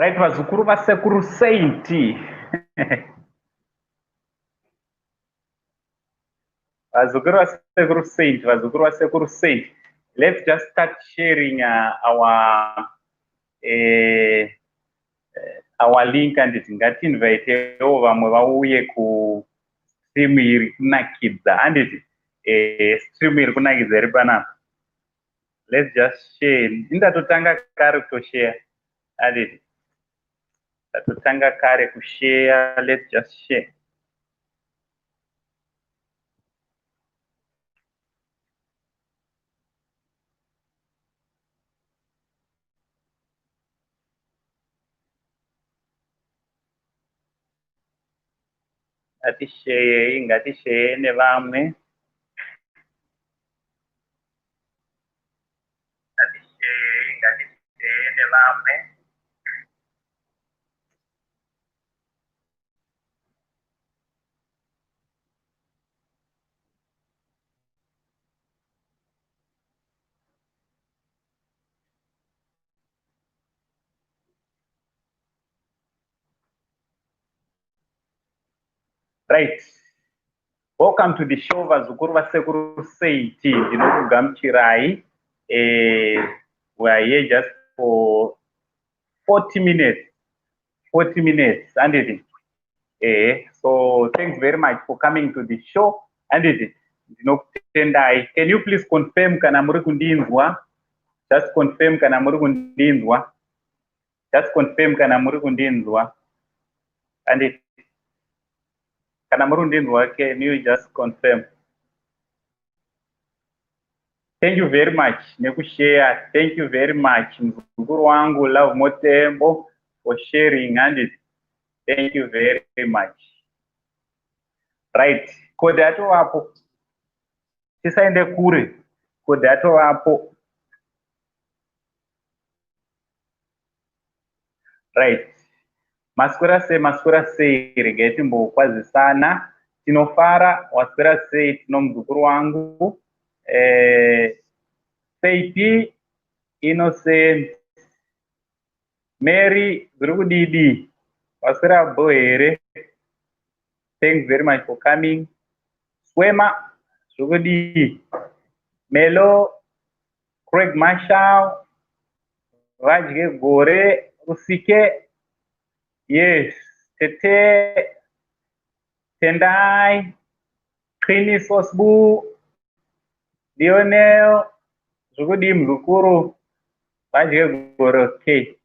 Right, vazukuru vasekuru Saint. Vazukuru vasekuru Saint. Let's just start sharing our link and ngati-invite vamwe vauye ku stream iri kunakidza handiti stream iri kunakidza iri panapa. Let's just share. Indatotanga kare kutoshare handiti. Tatotanga kare kushare. Let's just share. Ngatishare nevamwe. Ngatishare nevamwe. Right. Welcome to the show, vazukuru vasekuru Saint. Ndinokugamuchirai. We are here just for 40 minutes. 40 minutes, handiti. So thanks very much for coming to the show, handiti. Ndinokutendai. Can you please confirm kana muri kundinzwa? Just confirm kana muri kundinzwa. Just confirm kana muri kundinzwa. Handiti. Kana muri kundinzwa, can you just confirm? Thank you very much nekushare. Thank you very much mzukuru wangu Love Motembo for sharing handiti. Thank you very much. Right. Cody atovapo. Tisaende kure. Cody atovapo. Right. Maswera sei regai timbokwazisana. Tinofara waswera sei tino mzukuru wangu. Saiti Innocent. Mary Zurugudidi. Waswera bohere. Thanks very much for coming. Swema Zurugudidi. Melo Craig Marshal. Rajge Gore Usike. Yes. Tete Tendai Krini Sosbu Lionel Zugudi Mzukuru Rajge Gore. Okay.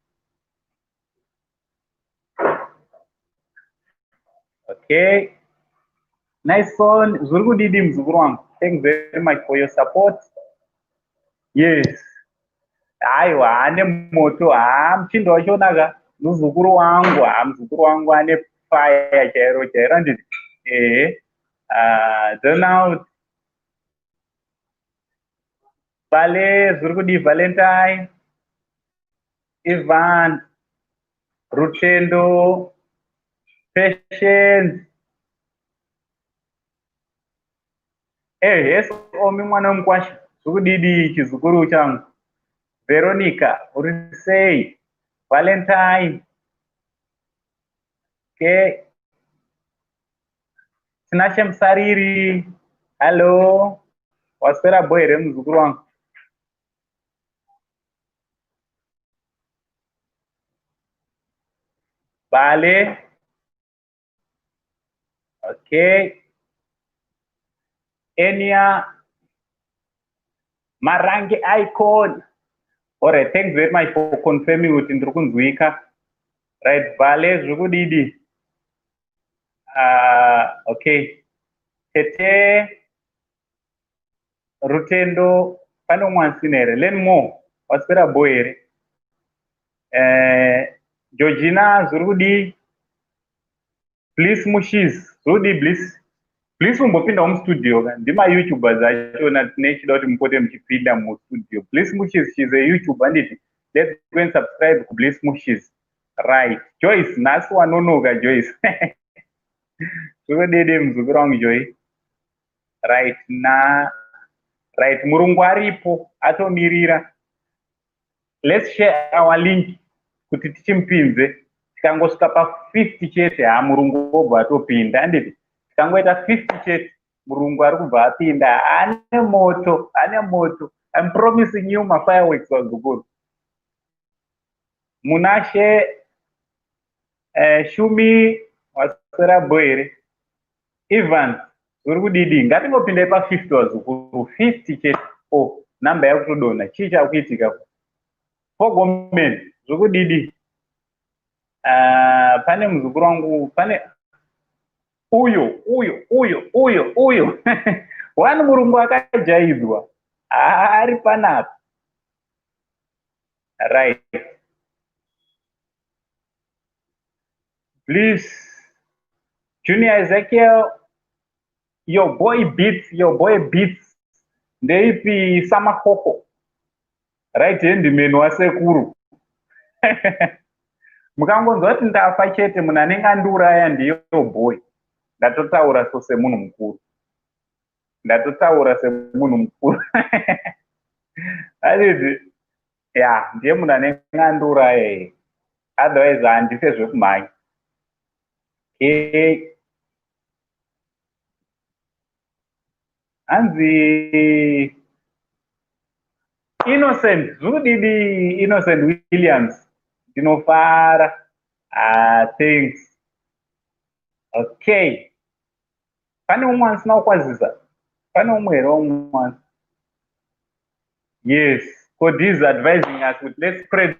Okay. Nice one. Zurugudidi Mzukuru wangu. Thanks very much for your support. Yes. Aiwa ane moto mchindo wachonaga mzukuru wangu ane fire chairo nditi. Donald Vale Zurugudi Valentine Ivan Rutendo Patience. Yes, omi mwana mkwasha Zurugudidi chizukuru changu. Veronica Urisei Valentine. Okay. Tinashe Msariri. Hello. Waswera boyere mzukuru wangu. Vale. Okay. Enya Marangi Icon. Alright, thanks very much for confirming with Ndrukunzwika. Right, Vale Zurugudidi. Okay. Tete Rutendo pano mwansinere. Learn more. Waswera boyere. Georgina Zurugudi. Bliss Mushis. Zurugudi Bliss. Please umbopinda mu studio. Ndima YouTuber zachona tinechidoti mupote mchipinda mu studio. Bliss Mushis, she's a YouTuber nditi. Let's go and subscribe to Bliss Mushis. Right. Joyce, nasu wanonoga Joyce. Zurugudi mzukuru wangu Joy. Right. Right. Murungu aripo atomirira. Let's share our link. kuti tichimupinze. Tikangosvika pa50 chete Murungu obva atopinda. Handiti tikangoita 50 chete Murungu ari kubva apinda. Ane moto. I'm promising you fireworks vazukuru. Munashe Shumi waswera boere. Evans uri kudidi ngatingopindai pa50 vazukuru. 50 chete. Namba yakutodona. Chii chakuitika? Fogomen zviri kudidi. Pane muzukuru wangu, pane uyo wani Murungu Akajaidzwa ari panapa. Right. Please, Junior Ezekiel, your boy beats. Ndeipi Samakoko. Right hand man wasekuru. Mukangonzwa kuti ndafa chete munhu anenge andiuraya ndiyo boy. Ndatotaura semunhu mukuru. Azvizi, ndiye munhu anenge andiuraya. Otherwise handise zvekumhanya. Hanzi Innocent, Zudidi Innocent Williams. Dinofara. Thanks. Okay. Pane umwe asina kukwazisa. Pane umwe here umwe. Yes. Cody is advising us with let's spread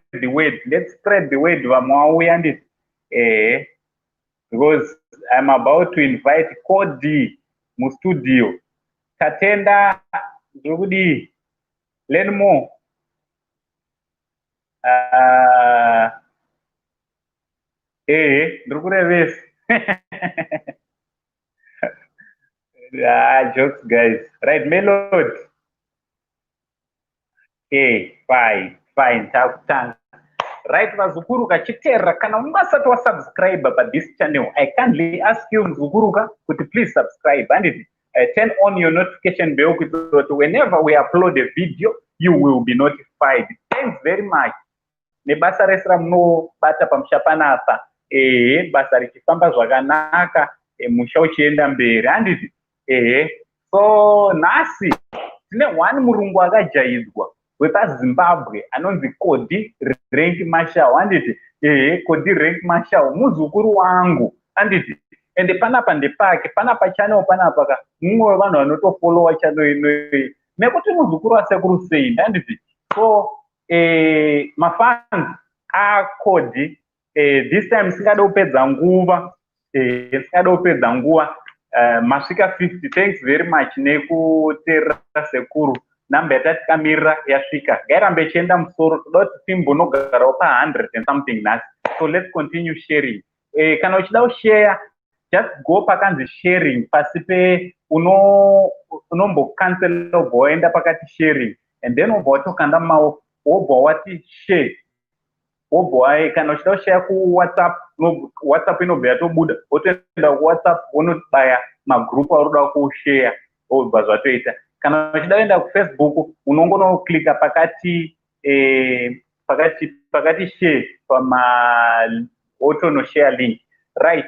the word. Vamwe vauya nditi. Because I'm about to invite Cody mu studio. Tatenda Zudi. Learn more. Ndirikurevesa. Jokes guys. Right, Melody. Fine. Takutanga. Right, vazukuruka chitera kana ungasati wasubscribe pa this channel. I kindly ask you mzukuruka kuti please subscribe and turn on your notification bell so whenever we upload a video you will be notified. Thanks very much. Nebasa resra munobata pamushapanapa. Basa richifamba zvakanaka, musha uchienda mberi. Handiti? So nasi tine one Murungu Akajaidzwa wepaZimbabwe anonzi Cody Rank Marshal. Handiti? Cody Rank Marshal muzukuru wangu. Handiti? Ende panapa ndepake, panapa channel panapa mumwe wevanhu vanotofollowa channel inoyi. Nekuti muzukuru wasekuru sei. Handiti? So mafans Cody this time singade kupedza nguva. Masvika 50. Thanks very much nekuteerera sekuru. Namba yatakamirira yasvika. Ngairambe ichienda musoro. Toda kuti timbonogarawo pa 100 and something nhasi. So let's continue sharing. Kana uchida kushare, just go pakanzi sharing. Pasi pe unombocancela ubva waenda pakati sharing. And then ubva watokanda maoko. Ubva wati share. Kana uchida kushare WhatsApp inobva yatobuda. Wotoenda kuWhatsApp unobaya magroup aruda kushare. Ubva zvatoita. Kana uchida kuenda kuFacebook unongonoklika pakati share auto share link. Right.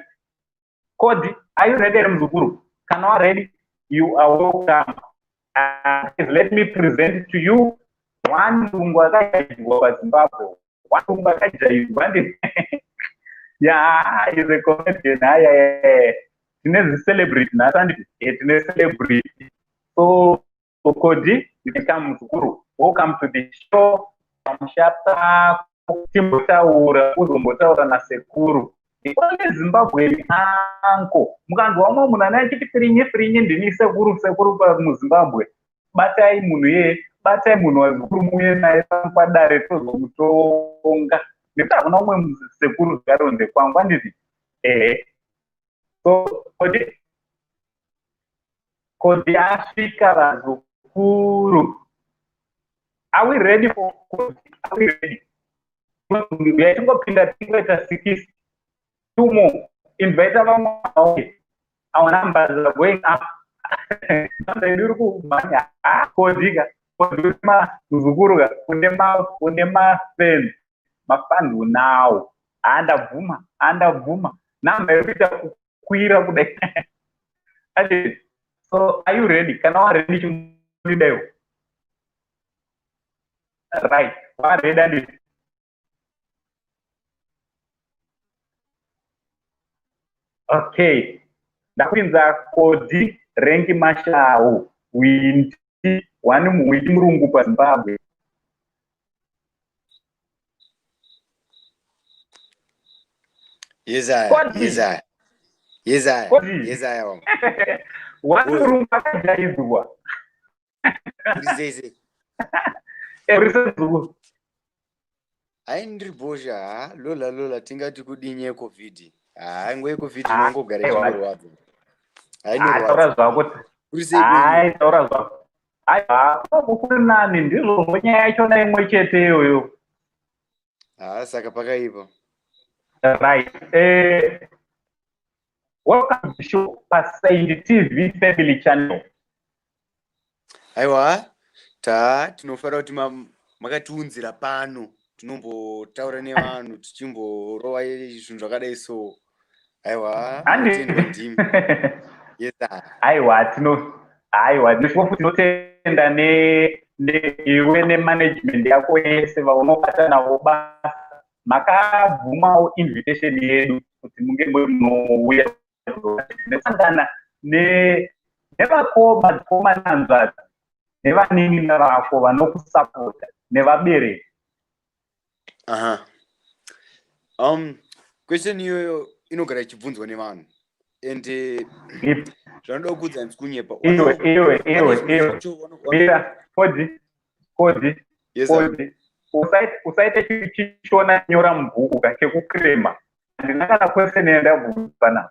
Cody, are you ready, mzukuru? Kana you are ready, you are welcome. Let me present to you one Murungu Akajaidzwa wa Zimbabwe. One Murungu Akajaidzwa. Yeah, he's a comedian. Tine celebrity na sandi. Tine celebrity. So Cody, you become mzukuru. Welcome to the show. Pamushapa timbotaura uzombotaura na sekuru. Ikole Zimbabwe anko. Mukanzwa umwe munhu anachiti firinye ndini sekuru pa muZimbabwe. Batai munhu wazukuru muye naye padare tozomutonga. Nekuti hakuna umwe sekuru zvakaronze kwangu. Handiti? So Cody asvika vazukuru. Are we ready for Cody? Are we ready? Tingopinda tingoita 60. 2 more. Invite vamwe. Our numbers are going up. Cody muzukuru une ma fans. mafanhu nawo andabvuma namba yekuita kukwira kudai. So are you ready? Kana waready chimudaiwo? Right, waready handiti? Okay, ndakupinza Cody Rank Marshal Windi wani muwiti murungu paZimbabwe. Yes, I. Wani murungu akajaidzwa. Urisezuku. Aindri bosha, lola tingati kudinye COVID. Ngwe COVID nongogara chimorwadza. Taura zvako. Taura zvako. Kuri nani ndizvo nyaya yachona imwe chete iyoyo. Saka pakaipa. Right. Welcome to the show Pasaidi TV Family Channel. Aiwa, tinofara kuti makatiunzira pano. Tinombotaura nevanhu tichimborowa zvinhu zvakadai so. Aiwa, ndimi. Yes. Aiwa, ndinofuti tinotenda iwe nemanagement yako yese vaunobata navo basa. Makabvumawo invitation yedu kuti munge munouya nesangana nevakomananzvazi nevanin'ina vako vanokusapota nevabereki. Question iyoyo inogara ichibvunzwa nevanhu ende zvanoda kuudza ndisi kunyepa. Iwe mira Cody. Usaite chichona nyora mubhuku chekukrema. Handina kana question yandabvunza na.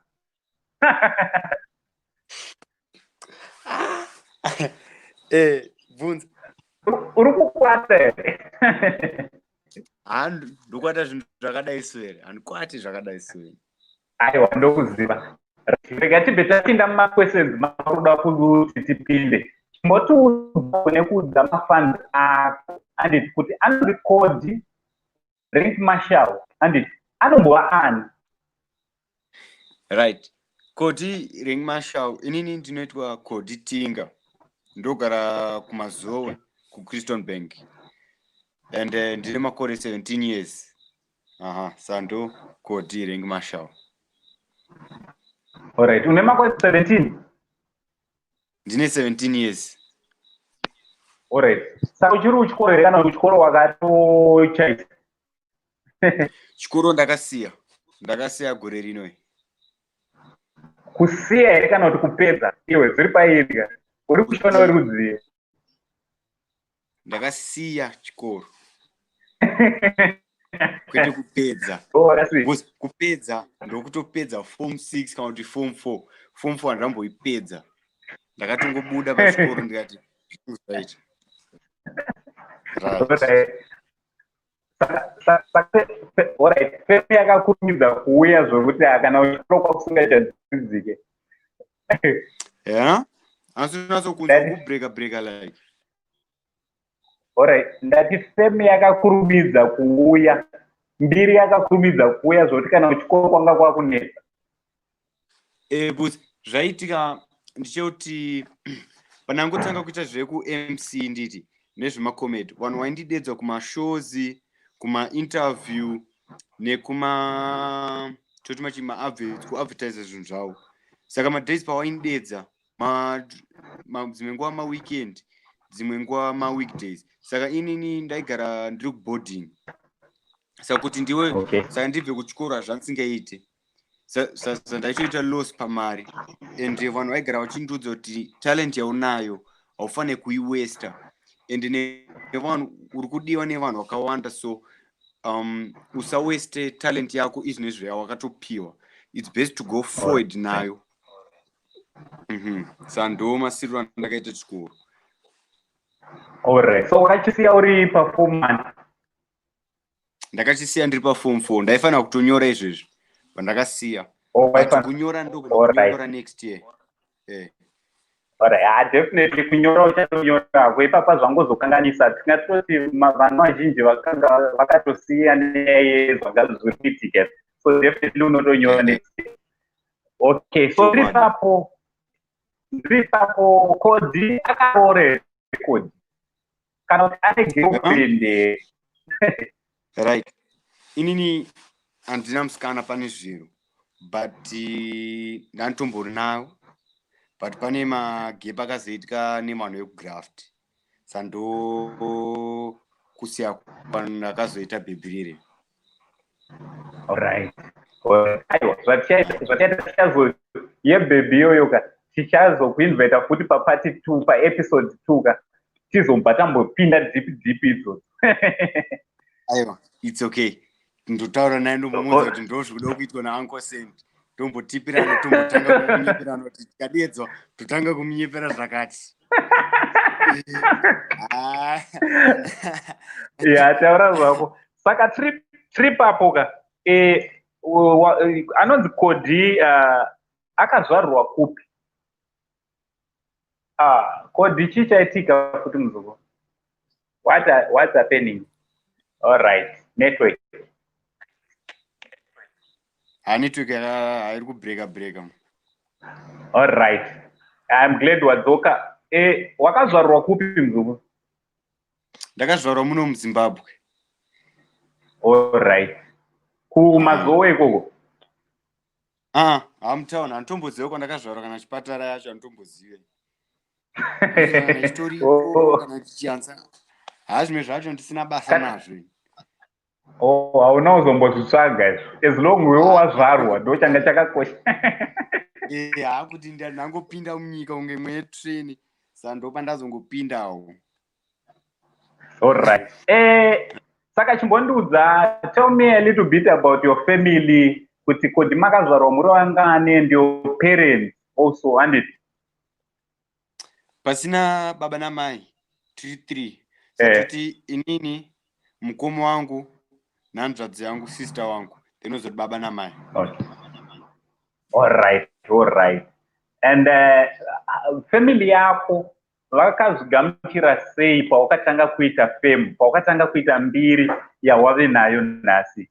Bvunza. Uri kukwata here? Ndokwata zvinhu zvakadai so here. Handikwati zvakadai so here. Aiwa, ndokuziva. Rega tibve tapinda mumaquestions makuda kuti tipinde. Chimbotiudza nekuudza mafans ako handiti kuti anoti Cody Rank Marshal handiti anombova ani? Right. Cody Rank Marshal inini ndinoitwa Cody Tinga. Ndogara kumazowe kuCryston Bank. And ndine makore 17 years. Sando Cody Rank Marshal. Alright, une makore 17? Ndine 17 years. Alright. Saka uchiri uchikoro here kana uchikoro wakatochaisa? Chikoro ndakasiya gore rino. Kusiya here kana kuti kupedza? Iwe zviri pairya. Uri kushona uri kudziva. Ndakasiya chikoro. Kwete kupedza. Kupedza ndokutopedza form 6 kana kuti form 4. Form 4 handamboipedza. Ndakatongobuda pachikoro ndikati right. Alright, feme yakakurumidza kuuya zvokuti kana uchikoro kwakusingaita dzidzike. Yeah? Asi unasokunzwa kubreka like. Alright, ndati feme yakakurumidza kuuya. Mbiri yakakurumidza kuuya zvokuti kana uchikoro kwanga kwakunetsa. But zvaitika ndichoti panangotanga kuita zveku-MC nditi nezvemakomedi. Vanhu vaindidedzwa kumashows, kuma-interview kuadvertise zvinhu zvavo. Saka madays pawaindedza dzimwe nguva maweekend, dzimwe nguva maweekdays. Saka inini ndaigara ndiri kuboarding. Saka kuti ndiwe saka ndibve kuchikoro hazvandisingaite. Ndaitoita loss pamari. And vanhu vaigara vachindiudza kuti talent yaunayo haufaniri kuiwasta. And nevanhu uri kudiwa nevanhu vakawanda, so usawaste talent yako izvine zvawakatopiwa. It's best to go forward nayo. Saka ndo masiriro andakaita chikoro. Alright, so wakachisiya uri paform 1? Ndakachisiya ndiri paform 4. Ndaifanira kutonyora izvezvi pandakasiya. Kunyora ndokunyora next year. Alright, definitely kunyora uchatonyora kwepapa zvangozokanganisa tingatoti vanhu vazhinji vakatosiya nezvakazoitika, so definitely unotonyora next. Okay, so ndiri papo Cody akaore Cody kana kuti ane girlfriend. Right, inini handina musikana pane zviro, but ndanotombori nayo, but pane magepa akazoitika nevanhu vekugraft, sando kusiya kwandakazoita bhebhirire. Alright, aiwa zvatichaita tichazo yebhebhi iyoyo ka tichazokuinvita futi papati 2 paepisode 2 ka tizobva tambopinda dhipi idzodzo. Aiwa, it's okay, ndotaura naye ndombomuudza kuti ndozvikuda kuitwa nauncle Send, tombotipirana tombotanga kunyepera kuti tikadeedzwa totanga kumunyepera zvakati. Ya taura zvako. Saka trip apo ka anonzi Cody akazvarwa kupi? Cody chichaitika futi muzoko? What's happening? All right, network. Network hairi kubreka. All right, I'm glad wadzoka. Wakazvarwa kupi muzoko? Ndakazvarwa muno muZimbabwe. All right. Kumazowe ikoko? Hamtown, handitomboziva kwandakazvarwa kana chipatara yacho handitombozive. Chitori kana chichianza. Zvimwe zvacho ndisina basa nazvo. Hauna uzombozvitsvaga izvo. As long wewe wazvarwa ndochanga chakakosha. Kuti ndangopinda munyika unge mwetreni, saka ndopandazongopindawo. All right. Saka chimbondiudza, tell me a little bit about your family, kuti Cody makazvarwa muri vangani and your parents also, and it. Pasina baba namai, tiri 3. Kuti inini, mukoma wangu, nanzvadzi yangu, sister wangu, tinozoti baba namai. Okay. All right. And family yako vakazvigamuchira sei pawakatanga kuita fame, pawakatanga kuita mbiri yawave nayo nhasi?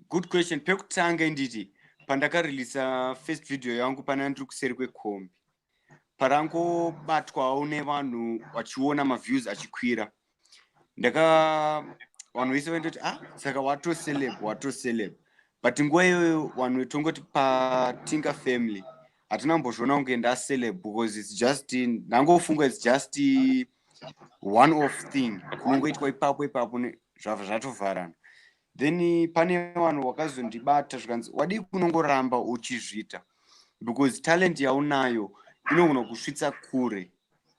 Good question. Pekutanga nditi pandakareleasa first video yangu pana ndiri kuseri kwekombi, parangobatwawo nevanhu vachiona maviews achikwira, vanhu vese vaindoti saka wato celeb, but nguva iyoyo vanhu vetongoti patinga family hatina mbozviona kunge ndaceleb, because it's just ndangofunga it's just one off thing kunongoitwa ipapo zvabva zvatovharana. Then pane vanhu vakazondibata zvikanzi wadi kunongoramba uchizviita, because talent yaunayo inogona kusvitsa kure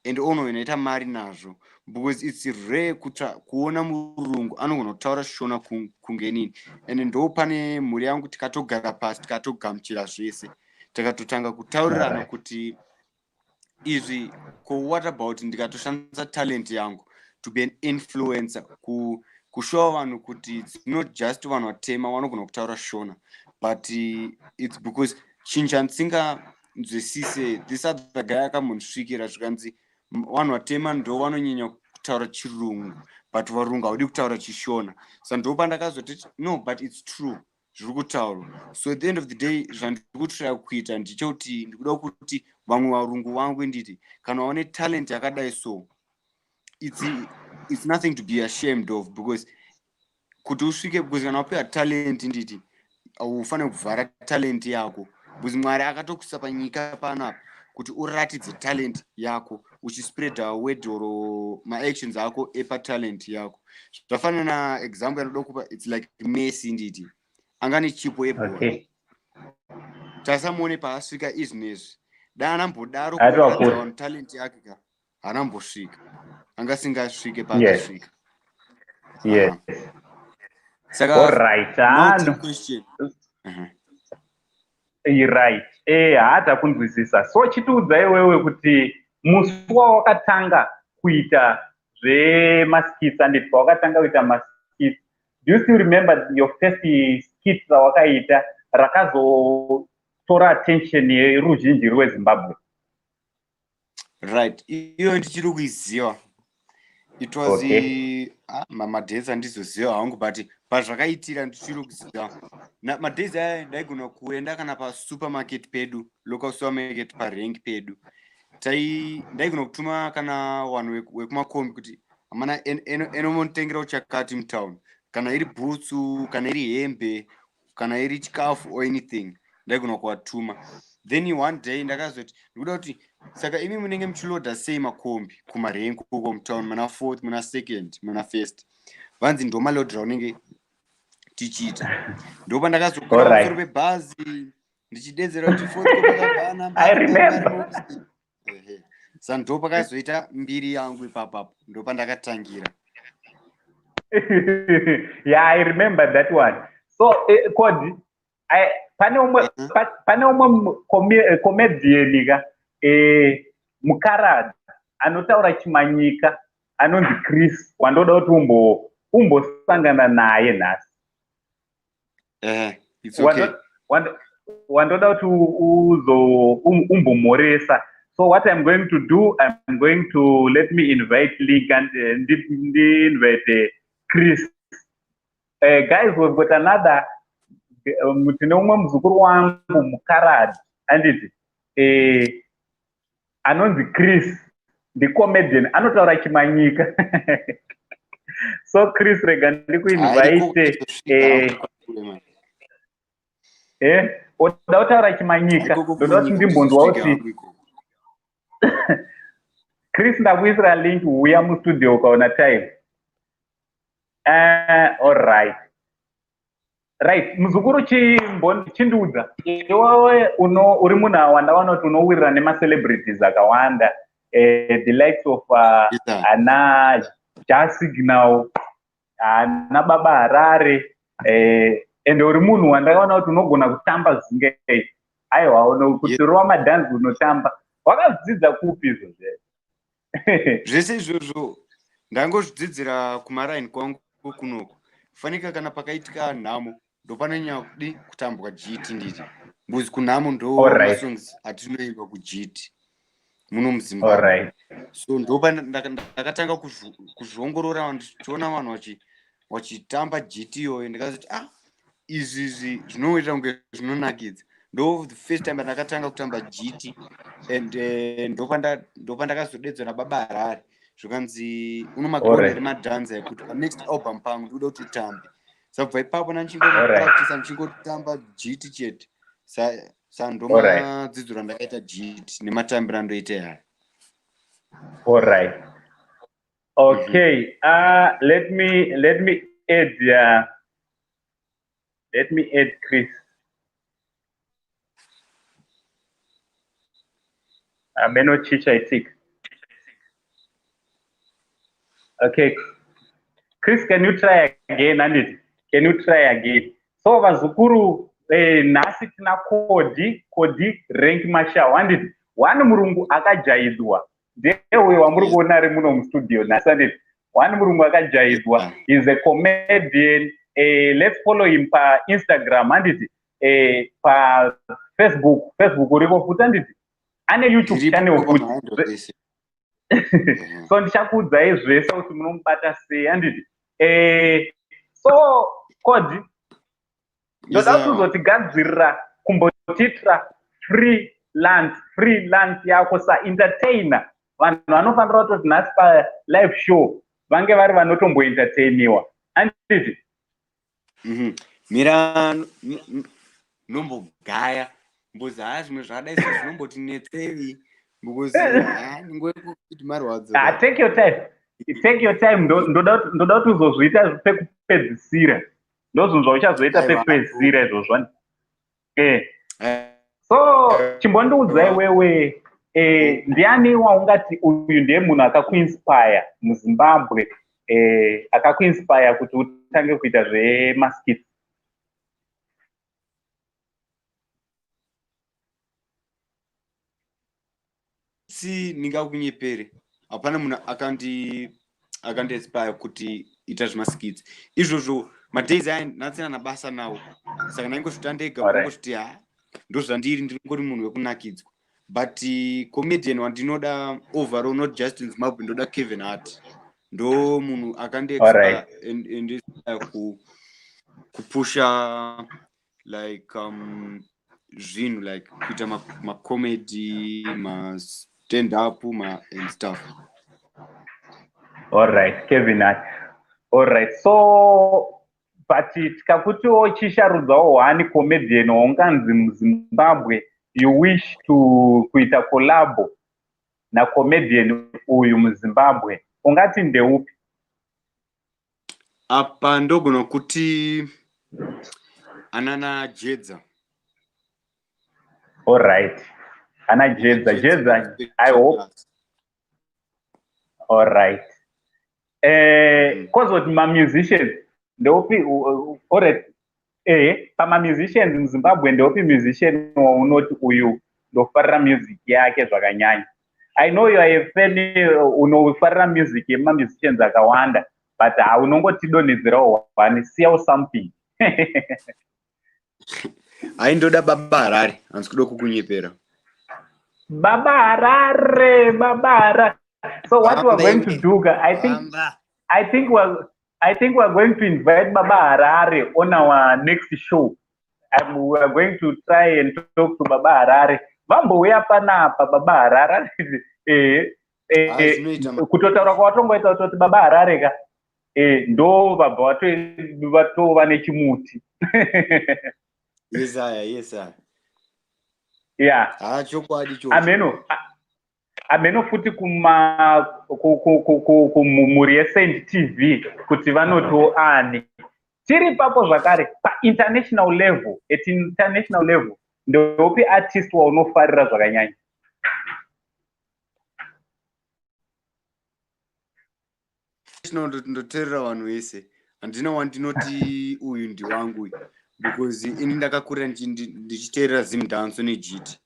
and unoita mari nazvo, because it's rare kuona murungu anogona kutaura shona kunge nini. And ndo pane mhuri yangu tikatogara pasi tikatogamuchira zvese, tikatotanga kutaurirana kuti izvi what about ndikatoshandisa talent yangu to be an influencer, kushowa vanhu kuti it's not just vanhu vatema vanogona kutaura shona, but it's because chinhu chandingasinganzwisise, this other guy akambondisvikira zvikanzi vanhu vatema ndo vanonyanya kutaura chirungu but varungu havadi kutaura chishona. Saka ndo pandakazoti no, but it's true zviri kutaurwa. So at the end of the day zvandiri kutoya kuita ndichoti ndikuda kuti vamwe varungu vangu nditi kana vaone talent yakadai so it's nothing to be ashamed of, because kuti usvike, because kana wapiwa talent nditi haufaniri kuvhara talent yako, because Mwari akatokuisa panyika panapa kuti uratidze talent yako uchispreada word or maactions ako epatalent yako. Zvafanana na example yanoda kupa, it's like Messi nditi angane chipo yebhora, tasamuone paasvika izvinezvi, da anambodaro kuratidza vanhu talent yake ka haanambosvika, angasingasvike paakasvika. Yes. Saka all right, question. Right. Hata kunzwisisa. So chitiudza iwewe kuti musi wawakatanga kuita zvemaskits anditi pawakatanga kuita maskits, do you still remember your first skit rawakaita tora attention yeruzhinji rweZimbabwe. Right, iyo ndichiri kuiziva. It was madhezi andizoziva hangu, but pazvakaitira ndichiri kuziva. Madhezi aya ndaigona kuenda kana pasupermarket pedu, local supermarket parank pedu. Ndaigona kutuma kana vanhu vekumakombi kuti amana enomonitengera uchakati mutown, kana iri bhutsu, kana iri hembe, kana iri chikafu or anything, ndaigona kuvatuma. Then one day ndakazoti ndikuda kuti saka imi munenge muchiloda sei makombi kumarank uko mutown, muna 4th, muna 2nd, muna 1st, vanzi ndo malodra unenge tichiita. Ndopa ndakazokwira pamusoro pebhazi ndichidedzera kuti 4th kopakabhana I remember. Saka ndo pakazoita mbiri yangu ipapapo, ndo pandakatangira. Yeah, I remember that one. So Cody, pane umwe comedian ka mukarada anotaura chimanyika anonzi Chris, wandoda kuti umbosangana naye nhasi. It's okay. Wandoda kuti umbomhoresa. So what I'm going to do, I'm going to let me invite Link and invite Chris. Guys, we've got another tine umwe muzukuru wangu mukaradi anditi anonzi Chris, the comedian, anotaura chimanyika. So Chris, rega ndikuinvite odautaura chimanyika ndoda kuti ndimbonzwa kuti Chris ndakuisira link uya mustudio ukaona time. All right. Right, muzukuru chindiudza iwewe uri munhu wandaona kuti unowirira nemacelebrities akawanda, the likes of ana Jasignal, ana Baba Harare, and uri munhu wandakaona kuti unogona kutamba zingei. Aiwa kuti rova madhanzi unotamba, wakazvidzidza kupi izvozvo? Zvese izvozvo ndangozvidzidzira kumaraini kwangu kunoko. Fanika kana pakaitika nhamo ndopananya kudi kutambwa Chit nditi. Mbuzi kunhamo ndo masongs atinoimba kuJit muno muZimbabwe. So ndopa ndakatanga kuzvongorora ndichiona vanhu vachitamba Chit iyoyo, ndikazoti izvi zvinoita kunge zvinonakidza. Ndo the first time ndakatanga kutamba Chit, and ndopa ndakazodedzwa naBaba Harare zvikanzi unomagona eri madhanza ekuti panext album pangu ndikuda kuti utambe. Sabva ipapo ndichingopractice ndichingotamba Chit chete. Saka ndomadzidzo randakaita Chit nematambiro andoita yaya. All right. Okay. Let me add Chris. Meno chicha itik. Okay. Chris, can you try again? Andit? Can you try again? So vazukuru nhasi tina Cody rank Marshal. Andit? One Murungu Akajaidzwa. Ndewe wamuri kuona ari muno mustudio nhasi. Andit? One Murungu Akajaidzwa is a comedian. Let's follow him pa Instagram. Andit? Pa Facebook uriko futa andit? Ane YouTube channel futa. So ndichakuudzai zvese kuti munomubata sei anditi. So Cody, ndoda kuzotigadzirira kumbotitira freelance yako saentertainer. Vanhu vanofanira kutoti nhasi pa live show vange vari vanotomboentertainiwa anditi. Mira nombogaya mbuzi zvimwe zvakadai sezvinombotinetsei. Take your time. Ndoda kuti uzozviita pekupedzisira. Ndozvo zvauchazoita pekupedzisira izvozvo. So chimbondiudzai wewe, ndiani waungati uyu ndiye munhu akakuinspire muZimbabwe, akakuinspire kuti utange kuita zvemaskits? Si ndingakunyepere, hapana munhu akandiinspire kuti ita zvemaskits izvozvo. Madays aya ndatsina nabasa nawo, saka ndaingozvita ndega, ndangozviti ndozvandiri ndingori munhu wekunakidzwa. But comedian wandinoda overall, not just in Zimbabwe, ndoda Kevin Hart. Ndo munhu akande kupusha like zvinhu like kuita ma-comedy, ma-stand up, and stuff. All right, Kevin Hart. All right, so but tikakutiwo chisharudzawo one comedian waunganzi muZimbabwe you wish to kuita collabo na comedian uyu muZimbabwe, ungati ndeupi? Apa ndogona kuti Anana Jedza. All right, Ana Jedza, I hope. All right. Cause what my musicians ndeupi? All right. Pama musicians muZimbabwe ndeupi musician waunoti uyu ndofarira music yake zvakanyanya? I know you are a fan unofarira music yema musicians akawanda, but unongotidonhedzerawo one, siyawo something. Aindoda Baba Harare, hanzi kuda kukunyepera. Baba Harare. So what we are going to do, I think we're going to invite Baba Harare on our next show. We are going to try and talk to Baba Harare. Vambo weya panapa Baba Harare. Kutotaura kwawatongoita kuti Baba Harare ka ndo vabva vatova nechimuti. Yes. Yeah. Chokwadi. Ameno futi kumuri yeSaint TV kuti vanoto ani tiri papo zvakare international level. At international level ndopi artist waunofarira zvakanyanya? Ndoterera vanhu vese, handina wandinoti uyu ndi wangu, because ini ndakakurira ndichiteerera zimdanso neJit.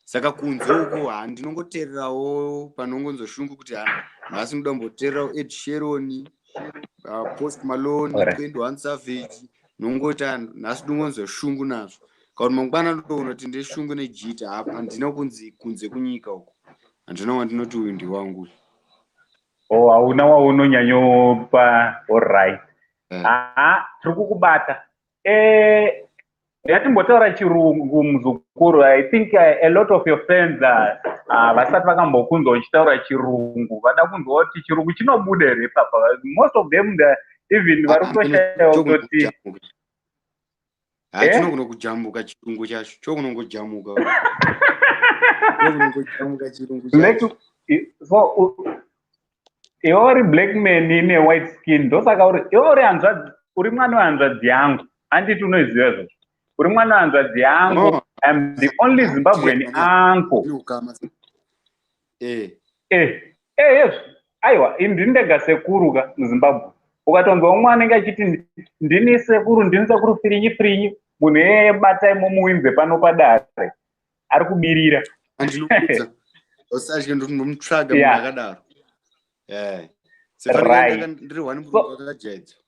Saka kunze uko handinongoteererawo panongonzo shungu kuti nhasi ndoda kumboteererawo Ed Sheeran, Post Malone, 21 Savage, nongoti nhasi ndongonzo shungu nazvo. Kana mangwana ndoona kuti ndeshungu neJit, handina kunze kunyika uko. Handina wandinoti uyu ndi wangu. Hauna waunonyanyopa. All right. Tiri kukubata. Yatimbotaura chirungu muzukuru. I think a lot of your friends vasati vakambokunzwa uchitaura chirungu vada kunzwa kuti chirungu chinobuda here papa. Most of them even vari kutoshaya kutoti chinogona kujambuka chirungu chacho. Chokunongojamuka chirungu chacho. So iwe uri black man ine white skin, ndosaka iwe uri mwana wehanzvadzi yangu. Handiti unoziva izvozvo? Uri mwana wehanzvadzi yangu. I'm the only Zimbabwean uncle. Yes. Aiwa, ndindega sekuru ka muZimbabwe. Ukatonzwa umwe anenge achiti ndini sekuru firinyi, munhu ebatai mumuwinze pano padare. Ari kubirira. Andinokudza. Usatye ndomutsvaga munhu akadaro. Ndiri wani Murungu Akajaidzwa.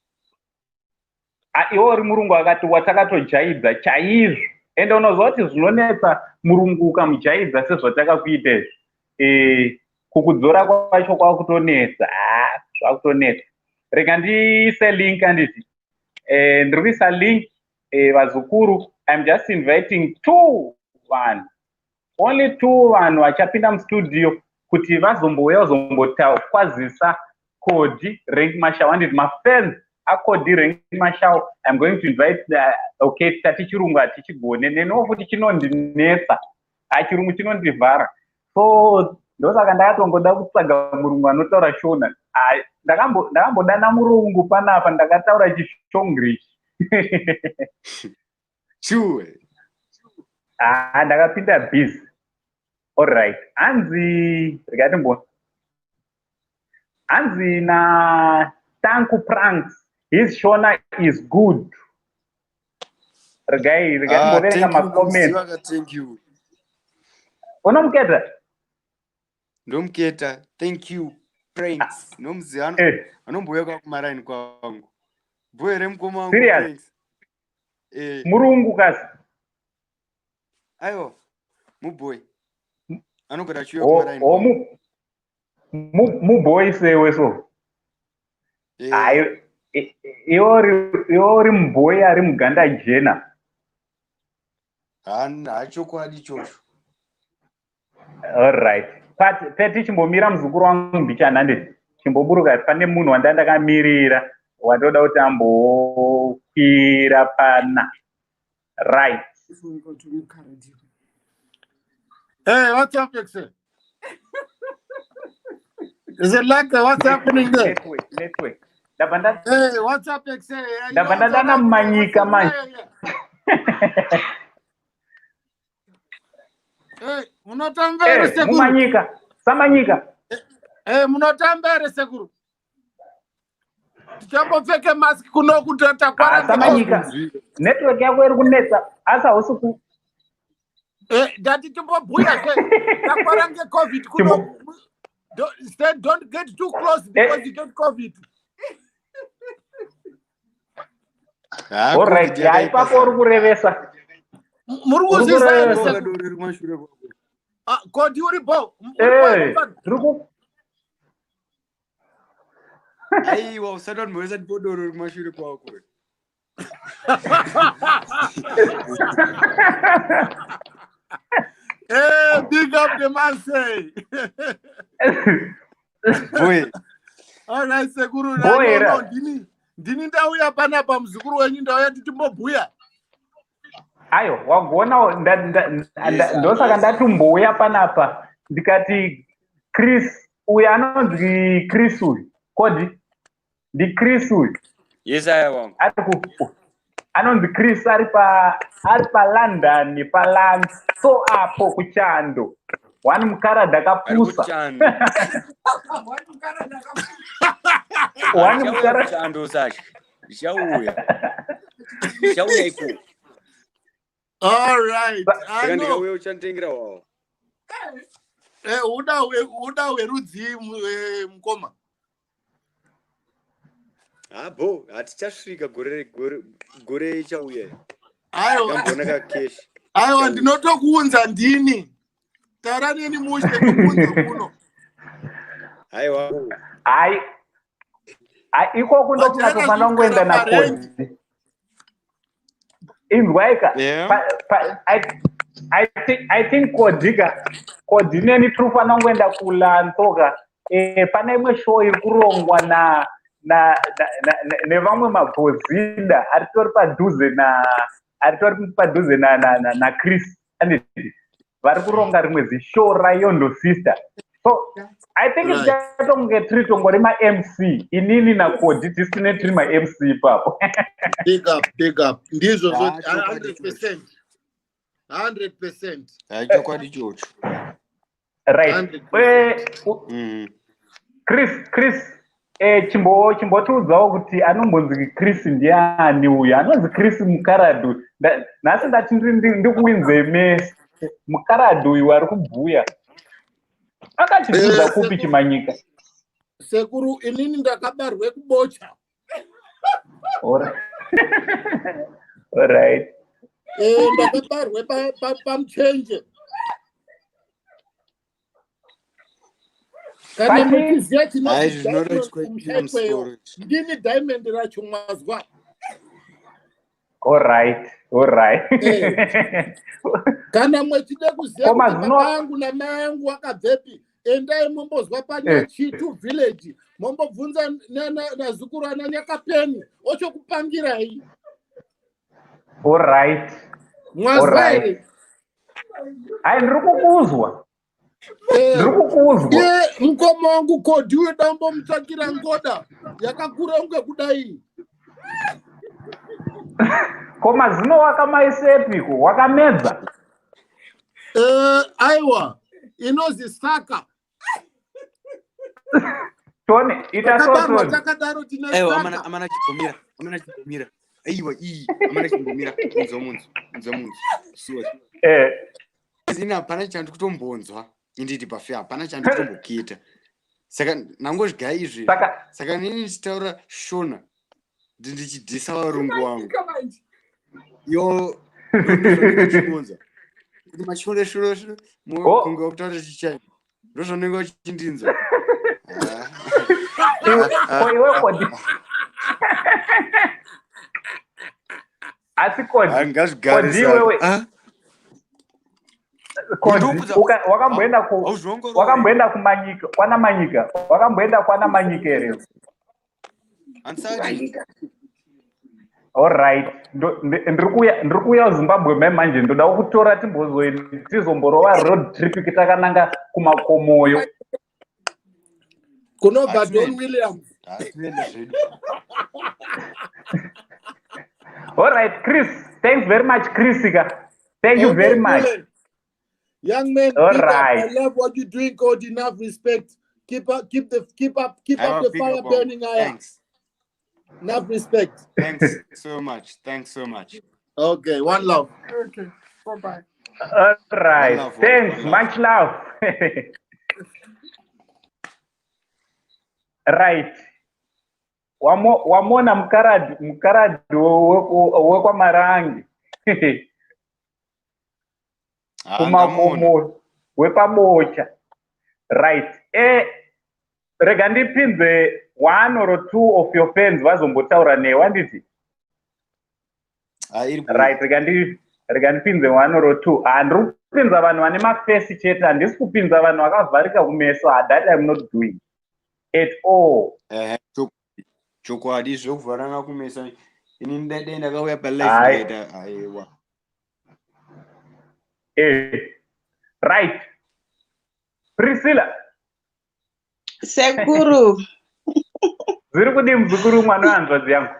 Iwo uri Murungu akati watakatojayidza chaizvo. Ende unozwa kuti zvinonetsa Murungu ukamujaidza sezvatakakuita izvi. Kukudzora kwacho kwakutonetsa. Zvakutonetsa. Rega ndiise link anditi. Ndiri kuisa link vazukuru. I'm just inviting only two vanhu vachapinda mustudio kuti vazombouya kwazisa Cody Rank Marshal. Handiti mafans aCody Rank Marshal. I'm going to invite tati chirungu hatichigone neniwo futi chinondinetsa. Chirungu chinondivhara. So ndosaka ndakatongoda kutsvaga murungu anotaura shona. Ndakambodana murungu panapa ndakataura chiShongrish. Sure. Ndakapinda busy. All right. Hanzi na Tanku Pranks. His Shona is good. Regai mboverenga makomenti. Thank you. Unomuketa? Ndomuketa. Thank you. Pranks. Nomziano. Anombouya kwakumaraini kwangu. Boere mukoma wangu. Serious? Murungu kasi. Ayo. Muboy. Anogara chiyo kumaraini. Muboy sewe so. Ayo. Iori muboy ari muganda jena. Chokwadi chocho. All right. Peti chimbomira muzukuru wangu ndichanande. Chimboburuka pane munhu wandandakamirira watoda kuti ambokwira pana. Right. Hey, what's up, Excel? Is it like what's happening there? Network. Hey, what's up, Excel? Dabandana manyika man. Hey, munotambere sekuru. Mumanyika. Samanyika. Hey, munotambere sekuru. Tichambopfeke mask kuno kutata kwara samanyika. Network yako iri kunetsa asa usiku. Dati timbobhuya se. Takwara ngeCovid kuno. Don't get too close because you get COVID. All right, yai papo uri kurevesa. Murungu zisa Cody uri bo. Aiwa, usadwa mweza bodoro uri kumashure kwako. Hey, big up the man say. Boy. All right, sekuru no ndini ndauya panapa muzukuru wenyu ndauya timbobhuya. Ayo, wagona ndosaka ndatumbouya panapa ndikati Chris uyu anonzi Chris uyu Cody ndi Chris uyu. Yes, aya wangu. Anonzi Chris ari pa London pa so apo kuchando. Wani mukaradha kapusa. Wani mukaradha kuchando sashi. Shauya iko. All right. I know. Wewe uchantengira wao. Uda werudzi mukoma. Bo, atichasvika gore chauya. Ayo. Ngambona ka cash. Ayo ndinotokuunza ndini. Tara neni mushe kuunza kuno. Aiwa. Iko kundofuna kufana ngoenda na Cody. Inzwaika. I think Cody neni trufana ngoenda kulantoka. Pana imwe show iri kurongwa nevamwe mabhozida aritori padhuze na Chris vari kuronga rimwe zishow rayondo sister. So I think it's chatonge tiri tongori ma-MC inini na Cody tisine tiri ma-MC papo. Big up ndizvo 100%. Chokwadi chocho. Right. Chris chimbotiudzawo kuti anombonzi Chris ndiani uyu anonzi Chris mukaradhu. Nhasi ndati ndikuinze mesi mukaradhu uyu ari kubhuya akatidzidza kupi chimanyika. Sekuru inini ndakabarwe kubocha. All right. Ndakabarwe pamuchenje. Kana muchiziya ndini diamond racho mwazwa. All right. Kana mwechide kuziya mamangu namayangu wakabvepi endai mombozwa pana Chit village mombobvunza nazukuru ananyakapeni ochokupangirai. All right. Mwazwa ere. Ai ndiri kukuzwa. Mukoma wangu Cody uyu dambomutsvakira ngoda yakakura unge kudai. Koma zino wakamaisepiko wakamedza. Aiwa inozi saka. Tone itasoto. Takadaro tina saka. Amana chipomira. Aiwa amana chipomira nzomunzu. Suwa. Zina pana chantu kutombonzwa. Inditi pafe hapana chanditombokita. Saka nangozviga izvi. Saka nini ndichitaura shona ndichidhisa varungu wangu. Yo ndozvandinochikonza. Mashure shure Oh. kunge kutaura chichaiko. Ndozvanenge uchindinzwa. Iwe Cody. Asi Cody. Cody wewe. Cody wakamboenda kumanyika kwana manyika. Wakamboenda kwana manyika ere. Ansati. All right. Ndiri kuuya Zimbabwe manje ndoda kutora tizomborova road trip kitakananga kumakomoyo. Kunobva Don Williams. All right, Chris. Thanks very much, Chrisika. Thank you very much. Young man, all keep right. up. I love what you're doing, Cody. Enough respect. Keep up the fire burning higher. Thanks. Enough respect. Thanks so much. Okay, one love. Okay, bye-bye. All right. Thanks, much love. Right. Wamona mkaradhi wekwamarangi. Kumakomo wepabocha. Right. Rega ndipinze 1 or 2 of your fans vazombotaura newe handiti. Right, rega ndipinze 1 or 2. Handiri kupinza vanhu vane mafesi chete, handisi kupinza vanhu vakavharika kumeso. That I'm not doing at all. Chokwadi zvokuvharana kumeso. Ini ndakauya palive aiwa. Right. Priscilla. Sekuru. Zviri kudi muzukuru mwana hanzvadzi yangu?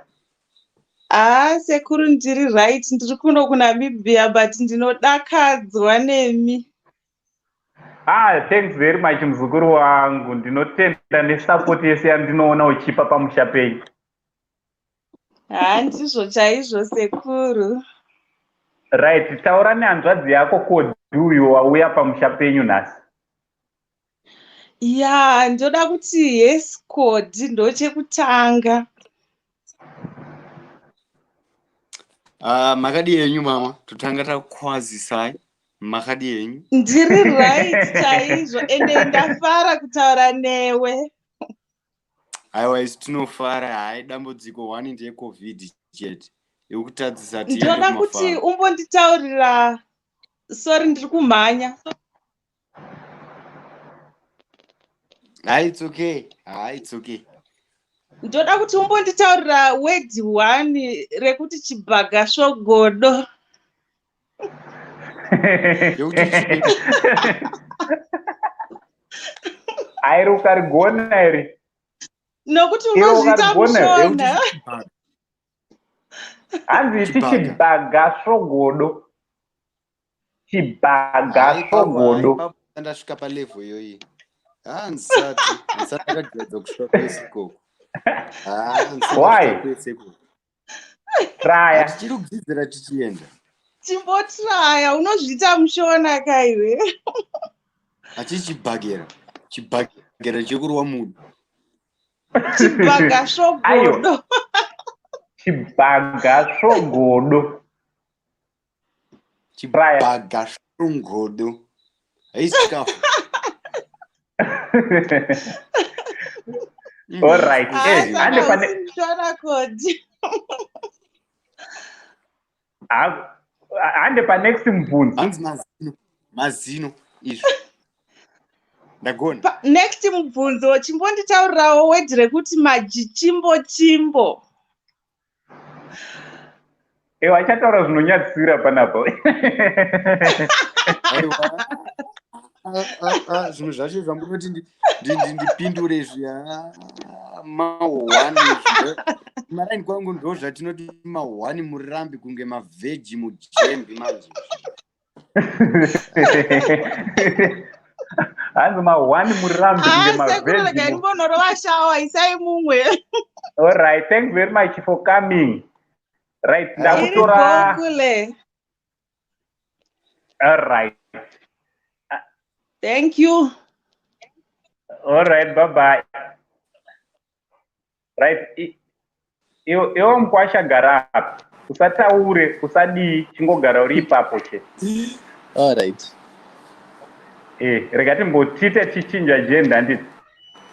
Sekuru ndiri right. Ndiri kuno kuNamibia but ndinodakadzwa nemi. Thanks very much muzukuru wangu. Ndinotenda nesupport yese yandinoona uchipa pamusha penyu. Ndizvo chaizvo sekuru. Right, taura nehanzvadzi yako Cody uyo wauya pamusha penyu nhasi. Ndoda kuti yes Cody ndochekutanga. Makadi yenyu mama, totanga takwazisai. Makadi yenyu. Ndiri right chaizvo ende ndafara kutaura newe. Aiwa isi tinofara, hai dambudziko 1 ndiye COVID chete. Yekutadzisa tiende Ndoda kuti umbonditaurira, sorry ndiri kumhanya. It's okay. Ndoda kuti umbonditaurira word 1 rekuti chibhaga svogodo. Airi ukarigona iri. Nokuti unozviita mushona. Hanzi iti chibhaga svogodo. Chibhaga svogodo. Ndasvika palevel iyoyi. Nsati akagedza kusvika kwesikoko. Why? Traya. Tichiri kudzidzira tichienda. Chimbotraya, unozviita mushona kaiwe. Chibhagera chekurwa munhu. Chibhaga svogodo. Chibhaga svogodo. Chibhaga svogodo. Haisi chikafu. All right. Ande pa next mubvunzo. Hanzi mazino izvo. Ndagona. Next mubvunzo chimbonditaurirawo word rekuti majichimbo. Wachataura zvinonyadzisira panapa. Zvinhu zvacho zvambunoti ndipindure zviya mahwani maraini kwangu ndo zvatinoti mahwani murambi kunge mavheji mujembi manzo. Hanzi mahwani murambi kunge mavheji. Sekuru ndimbonorova shawa isai mumwe. All right, thanks very much for coming. Right, ndakutora. All right. Thank you. All right, bye-bye. Right, iwo mkwasha gara apa. Usataure, usadii, chingogara uri ipapo chete. All right. Rega timbotite tichinja gender nditi.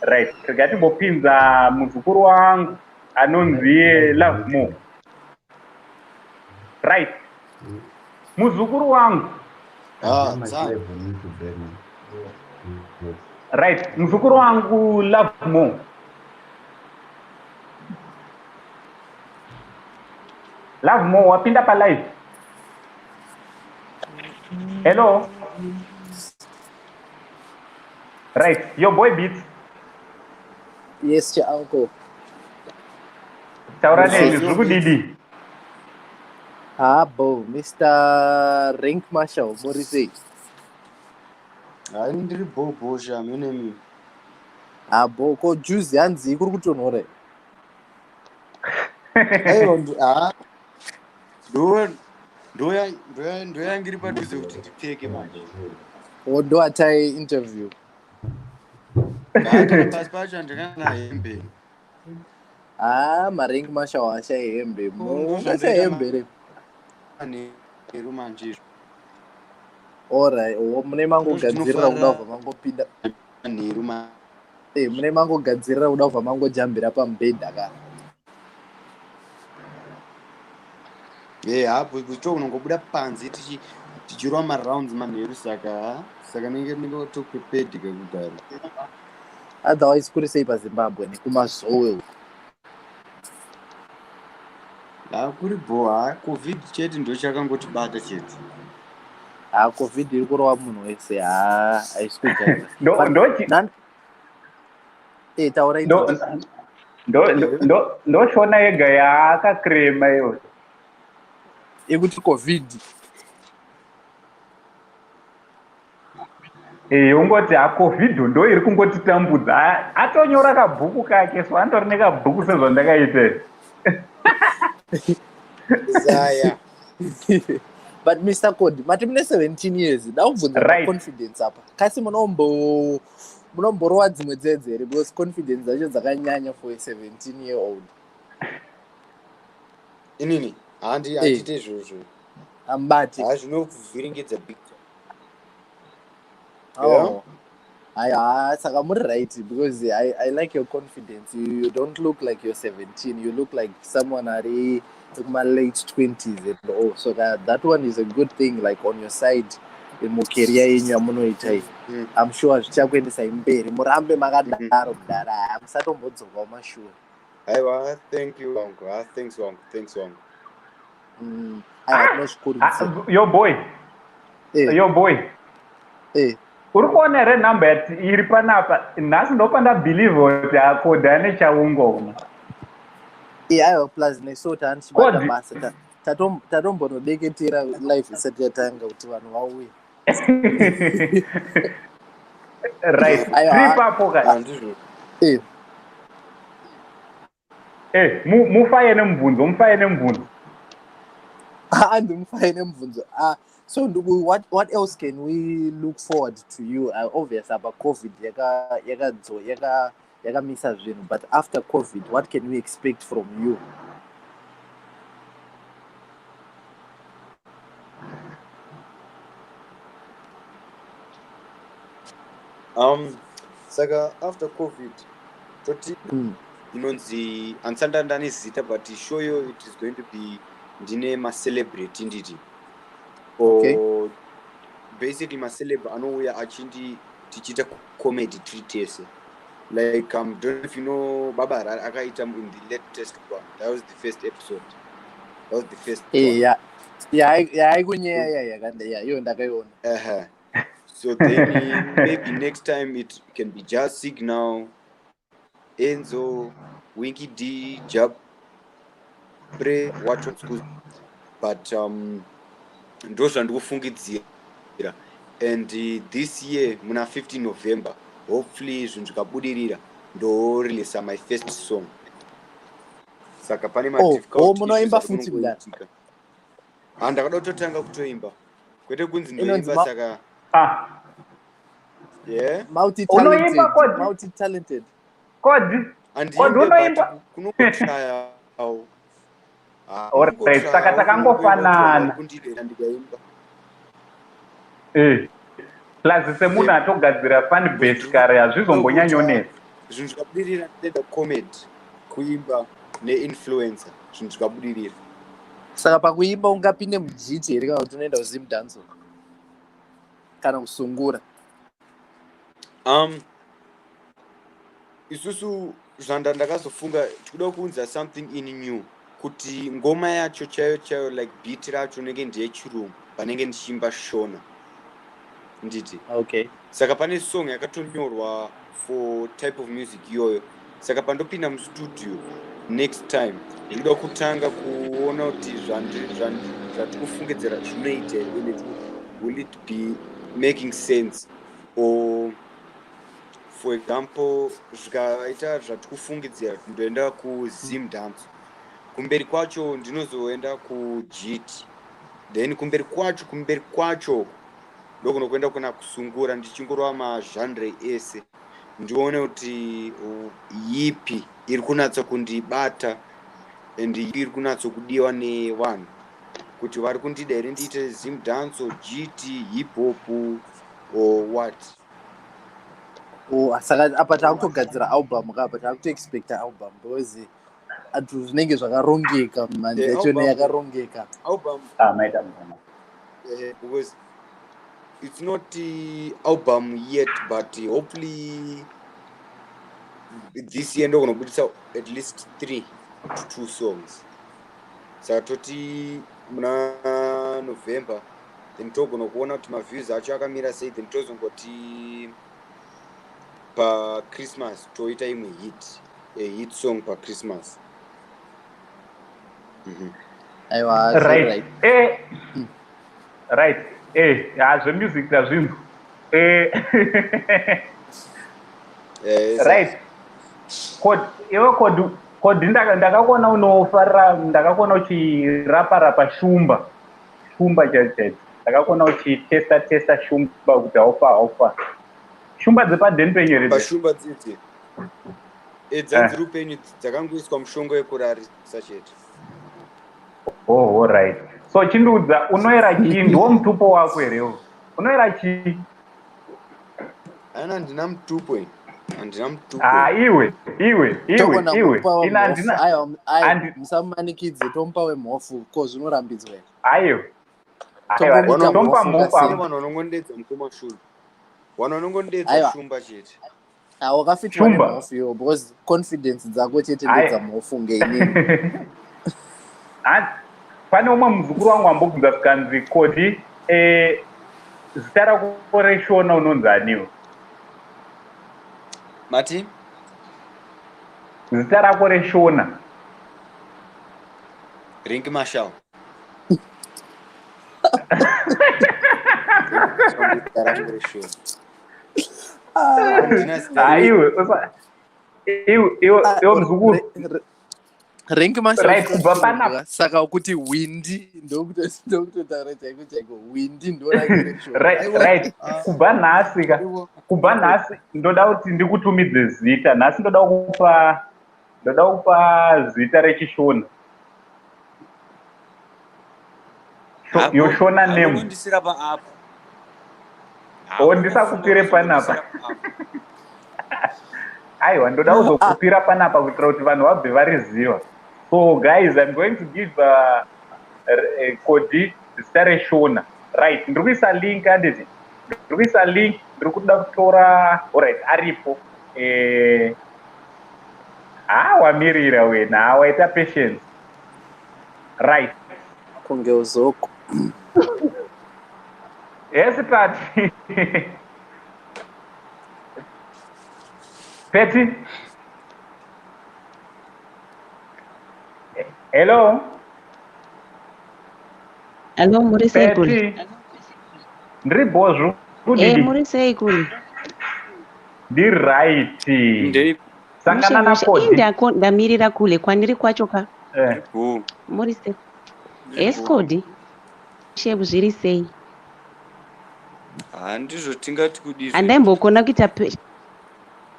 Right. Rega timbopinza muzukuru wangu anonzi Love More. Right. Muzukuru wangu. Right. Muzukuru wangu Love More. Love More wapinda pa live. Hello. Right. Your boy Beats. Yes, your uncle. Taura name Zugu Didi. Bo, Mr. Rank Marshal Murungu. ndiri bobosha mene Bo, ko juice yanzi kuri kutonhora. ndoyangiri padhuze kuti ndipfeke manje Ndo atai interview. pasi pacho ndikana hembe Marank Marshal asha hembe. Asha hembe. neru manje Alright, mune mangogadzirira kuda kubva mangopinda. neru Mune mangogadzirira kuda kubva mangojambira pamubhedha ka. hapo kucho unongobuda panze tichirwa marounds manheru saka ndinge to prepared kekugara. Otherwise kuri sei paZimbabwe nekumazowe. Kuri boha covid chete ndo chakangotibata chete. Covid iri kurova munhu wese haisi kujaira. Taurai. Ndoshona yega yaakakrema iyo. Ekuti covid. Ungoti COVID ndo iri kungotitambudza. Atonyora kabhuku kake so andori nekabhuku sezvo ndakaite. Zaya. But Mr. Cody, mati mune 17 years, ndaubvunza confidence apa. Kasi munomborova dzimwe dzedze here because confidence dzacho dzakanyanya for a 17-year-old. Inini handite izvozvo. Ambati. Zvinovhiringidza picture. Saka muri right because I like your confidence. You don't look like you're 17. You look like someone in my late 20s and all. So that one is a good thing, like on your side. In mukeria yenyu yamunoita. I'm sure zvichakuendesa imberi. Murambe makadaro kudara. Musatombodzorwa mumashure. Aiwa, thank you uncle. Thanks uncle. Your boy. Your boy. Uri kuona here namba iri panapa nhasi ndopanda believe kuti akodha nechaungo. Aiwa plus nesota anchibata basa tatombonodeketera life isati yatanga kuti vanhu vauye. Right. Trip apo ka. Mufaye nemubvunzo. Mufaye nemubvunzo. So what else can we look forward to you? Obviously about COVID yakamisa zvinhu, but after COVID what can we expect from you? Saka after COVID toti inonzi ansandandani zita but show you it is going to be ndine ma-celebrate nditi. Okay. Basically ma-celeb anouya achindi tichita comedy treatise. Like don't know if you know Baba akaita in the latest one. That was the first episode. That was the first one. So then maybe next time it can be just Signal, Enzo, Winky D, Jab, Pre, watch what's good. But those and fungidzira. And this year, muna 15 November, hopefully zvinzvikabudirira ndo release my first song. Saka pane ma difficult. Munoimba futi kudaro. Ndakada kutotanga kutoimba. Kwete kunzi ndoimba saka multi-talented. Cody unoimba kunokushaya au. Alright, saka takangofanana. plus semunhu atogadzira fan base kare hazvizombonyanyonesa. Zvinhu zvikabudirira ndenda comedy kuimba neinfluencer zvinhu zvikabudirira. Saka pakuimba ungapinde mujiti here kana kuti unoenda kuzim dance kana kusungura? Isusu ndakazofunga tikuda kuunza something in new kuti ngoma yacho chaiyo like beat racho nenge ndeyechirungu panenge ndichimba shona nditi. Okay. Saka pane song yakatonyorwa for type of music iyoyo. Saka pandopinda mustudio next time ndikuda kutanga kuona kuti zvatikufungidzira zvinoita will it be making sense, or for example zvikaita zvatikufungidzira ndoenda kuzim dance kumberi kwacho ndinozoenda kujit, then kumberi kwacho ndokunokuenda kuna kusungura ndichingorova mazhandre ese ndione kuti yipi iri kunatsa kundibata and yipi iri kunatsa kudiwa nevanhu, kuti vari kundida here ndiite zim dance or gt hip hop or what. Saka apa takutogadzira album apa takutoexpecta album because antu zvinenge zvakarongeka manje yacho yakarongeka album because it's not album yet, but hopefully this year ndokunobudisa at least 3 to 2 songs. Saka toti muna November then togonokuona kuti maviews acho akamira sei, then tozongoti pa Christmas toita imwe hit song pa Christmas. Aiwa, right. Right. Zvemusic zazvinhu. Right. Cody ndakakuona unofarira, ndakakuona uchirapa shumba chaicho. Ndakakuona uchitesta shumba kuti haufa. Shumba dzepadheni penyu here. Pashumba dzidzi. Dzanzi rupenyu dzakangoiswa mushongo yekurarisa chete. Oh, all right. So chindiudza unoera chii? Ndiwo mutupo wako here? Unoera chii? Handina mutupo. Iwe. Ina handina. Musamumanikidze tompa wemhofu ko zvinorambidzwa. Aiwa. Tompa mhofu vanhu vanongondedza mukomashuru. Vanhu vanongondedza shumba chete. Wakafitwa nemhofu yo because confidence dzako chete ndedza mhofu ngeini. Pane umwe muzukuru wangu ambobvunza kukanzi Cody, zita rako reshona unonzi aniwo? Mati? Zita rako reshona? Ring Marshal. Iwe muzukuru. Ring Marshal. Right, kubva panapa. Saka ukuti windi ndokutotaura chaiko windi ndorangireshona. Right. Kubva nhasi ndoda kuti ndikutumidze zita. Nhasi ndoda kupa zita rechishona. Yoshona name. Ndisira pa app. Ndisakupire panapa. Aiwa, ndoda kuzokupira panapa kuitira kuti vanhu vabve variziva. So guys, I'm going to give Cody zita reshona. Right, ndiri kuisa link handiti. Ndiri kuda kutora, alright, aripo. Wamirira wena, waita patience. Right. Kunge uzoko. Yes, Pat. Petty. Hello. Hello, muri sei kuri? Ndiri bozvo. Muri sei kuri? Ndiri right. Sangana na Cody. Ndamirira kule kwandiri kwacho ka. Muri sei? Cody. Shebu zviri sei? Handizvo tingati kudii.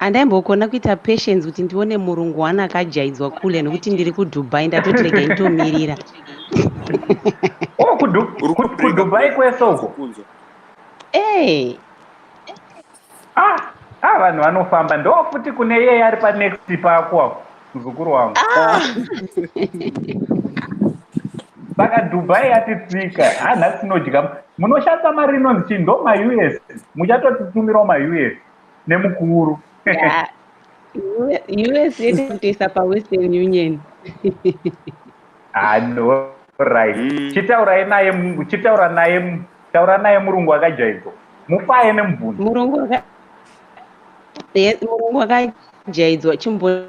Andaimbokuona kuita patience kuti ndione Murungu Akajaidzwa kule nekuti ndiri kuDubai ndatotirega ndomirira. KuDubai kwesoko. vanhu vanofamba ndofuti kune yeye ari panext pako apo muzukuru wangu. Saka Dubai atitsika hanhasi tinodya. Munoshandisa mari inonzi chii? Ndo ma-US. Muchatotitumirawo ma-US nemukuru. US yedu kutoisa paWestern Union. No, right. Taura naye Murungu Akajaidzwa. Mufaye nemubvunzo. Murungu Akajaidzwa chimbo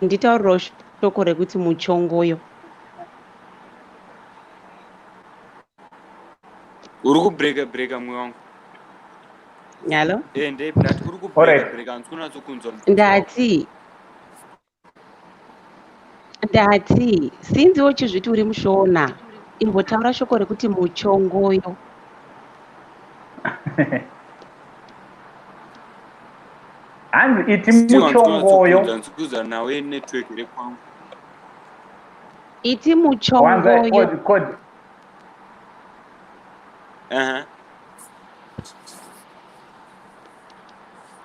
nditaurirawo shoko rekuti muchongoyo. Uri kubreka mwe wangu. Hello? Ndati uri kubreka andikunatsokunzwa. Ndati sinziwo chizviti uri mushona imbotaura shoko rekuti muchongoyo. Hanzi iti muchongoyo. Ndikuza nawe network iri kwangu. Iti muchongoyo. Cody.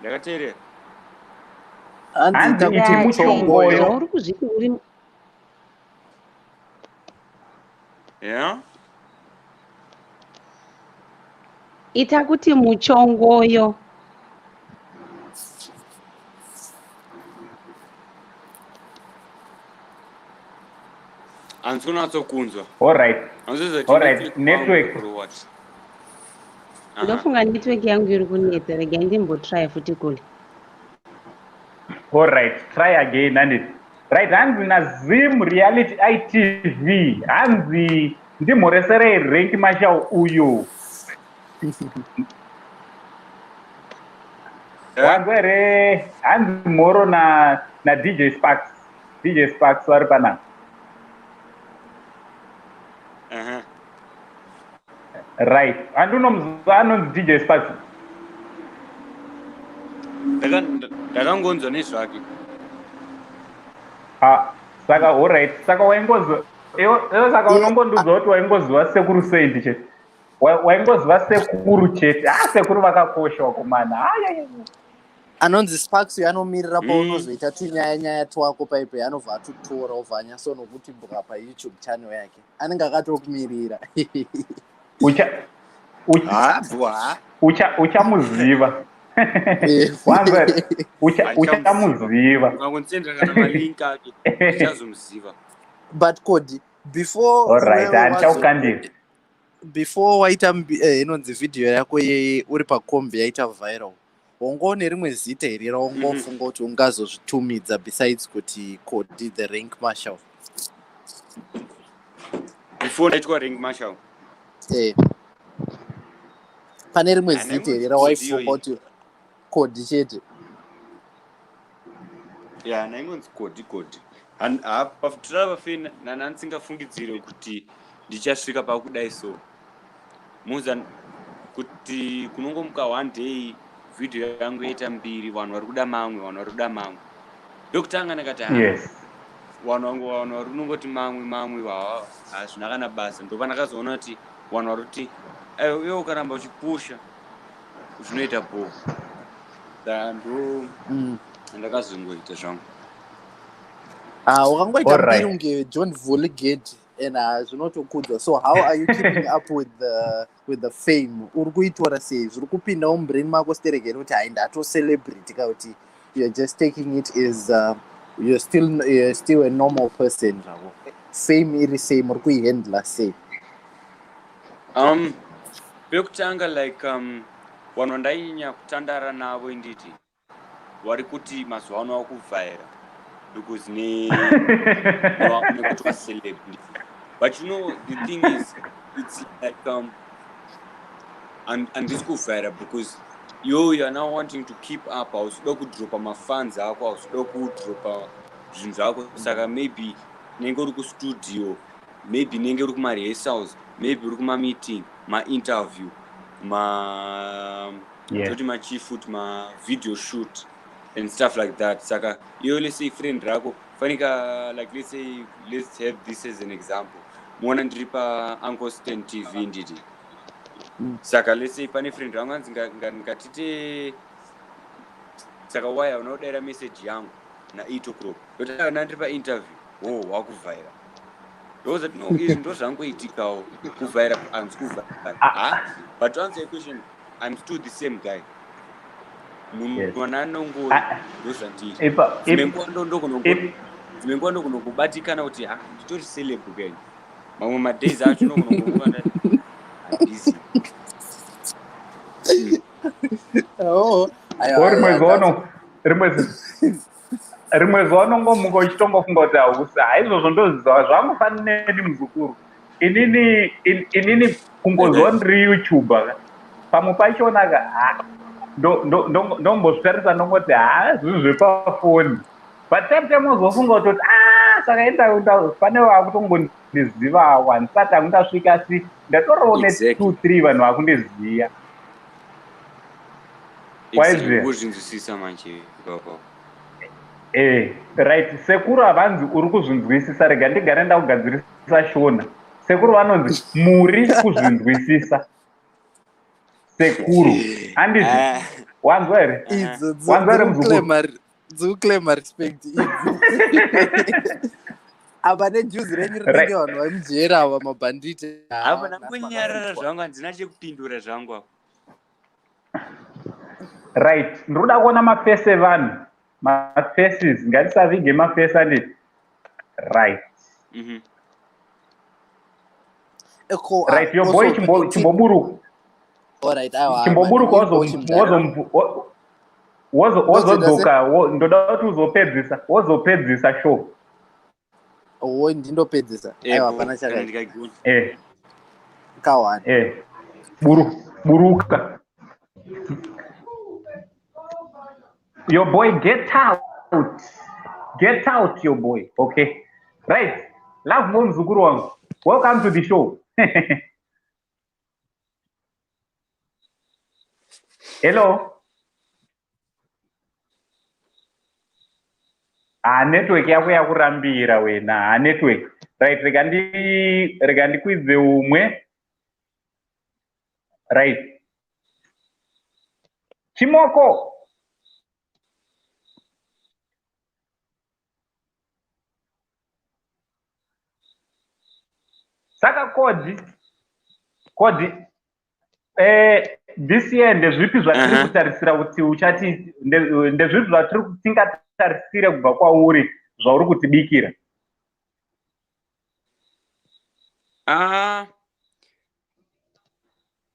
Ndakateerera. Hanzi iti muchongoyo. Uri kuzviti uri ita kuti muchongoyo. Andikunatsokunzwa. All right. Network. Ndofunga network yangu iri kunetsa. Rega ndimbotry futi kule. All right. Try again, Nandit. Right, hanzi naZim Reality ITV. Hanzi ndimhoresere rank Marshal uyo. Wangwere hanzi mhoro na DJ Sparks vari pana. Right. Andunomuzva anonzi DJ Sparks. Ndakangonzwa nezvake. Saka all right. Saka waingoziva. Saka unongondiudza kuti waingoziva sekuru sei chete. Waingoziva sekuru chete. Sekuru vakakosha kumana. Anonzi Sparks anomirira paunozoita tunyaya twako paipo anobva atutora obva anyasonokuti bhuka paYouTube channel yake. Anenge akatokumirira. Uchamuziva. Uchamuziva. Ukangonsendera kana malink ake uchazomuziva. But Cody, before waita inonzi video yako uri pakombi yaita viral, wangoone rimwe zita iri raungofunga kuti ungazozvitumidza besides kuti Cody the rank Marshal? Before ndaitwa rank Marshal. Pane rimwe zita iri rawaifunga kuti Cody chete? Naingonzi Cody. Pafutura pafena nanandisingafungidzire kuti ndichasvika pakudai so. Muza kuti kunongomuka one day video yangu yaita mbiri, vanhu vari kuda mamwe. Ndokutanga ndakati vanhu vari kunongoti mamwe hazvina kana basa. Ndobva ndakazoona kuti vanhu vari kuti iwe ukaramba uchipusha zvinoita po. Ndakazongoita zvangu. Wakangoita mbiri unge John Voligate and zvinotokudza. So how are you keeping up with the fame? Uri kuitora sei? Zviri kupindawo mubrain mako steregere kuti hai ndatocelebrity kuti you're just taking it as you're still a normal person. Fame iri sei muri kuihandla sei? Pekutanga like vanhu ndainya kutandara navo inditi vari kuti mazuva ano wakuvhaira because nekuti celebrity. But you know the thing is it's like and this kuvhaira because you are now wanting to keep up. Hausuda kudropa mafans ako, hausuda kudropa zvinhu zvako. Saka maybe nenge uri kustudio, maybe nenge uri kumarehearsals, maybe uri kumameeting, ma-interview, toti machifoot, ma-video shoot and stuff like that. Saka you let's say friend rako fanika like let's have this as an example. Mwana ndiri pa Uncle Stan TV nditi Saka let's say pane friend wangu anzi ngatite saka waya unodaira message yangu na 8 o'clock. Kuti kana ndiri pa interview, wakuvhaira. Those that know is ndo zvangoitikawo kuvhaira anzi kuvhaira. But to answer your question, I'm still the same guy. Mwana nongo ndozvandiri. Dzimwe nguva kunokubatikana kuti nditori celeb kenyu. Mamwe madays acho nokunokuva busy. Rimwe zuva nongomuka uchitongofunga kuti hausa haizvozvo ndoziva zvangofanira ndi muzukuru inini kungozwa ndiri YouTuber pamwe pachona ndombozvitarisa nongoti zvinhu zvepafoni but time uzofunga kuti saka pane vakutongondiziva ndisati akundasvika si ndatoriwo ne2-3 vanhu vakundiziva kuzvinzwisisa manje baba. Right, sekuru havanzi uri kuzvinzwisisa, rega ndigare ndakugadzirisa shona. Sekuru vanonzi muri kuzvinzwisisa. Sekuru handizvi wanzwa here? Wanzwa here muzukuru? Dzikuclaima respect apa nejuzi renyu rinenge vanhu vamujera ava mabhanditi. Apa nakunyarara zvangu handina chekupindura zvangu apa. Right, ndinoda kuona mafesi evanhu. Mafaces, ngatisavige mafesi anditi. Right. Right, your boy Chimboburuka. Alright, Chimboburuka wozodzoka ndoda kuti wozopedzisa show. Ndindopedzisa. Aiwa pana chaka. Kawan. Buruka. Your boy, get out, your boy. Okay, right. Love mzukuru wangu. Welcome to the show. Hello. Network yako yakurambira wena. Network. Right, rega ndikwidze umwe. Right. Chimoko. Saka Cody this year ndezvipi zvatiri kutarisira kuti uchati ndezvipi zvatiri kutingatarisire kubva kwauri zvauri kutibikira?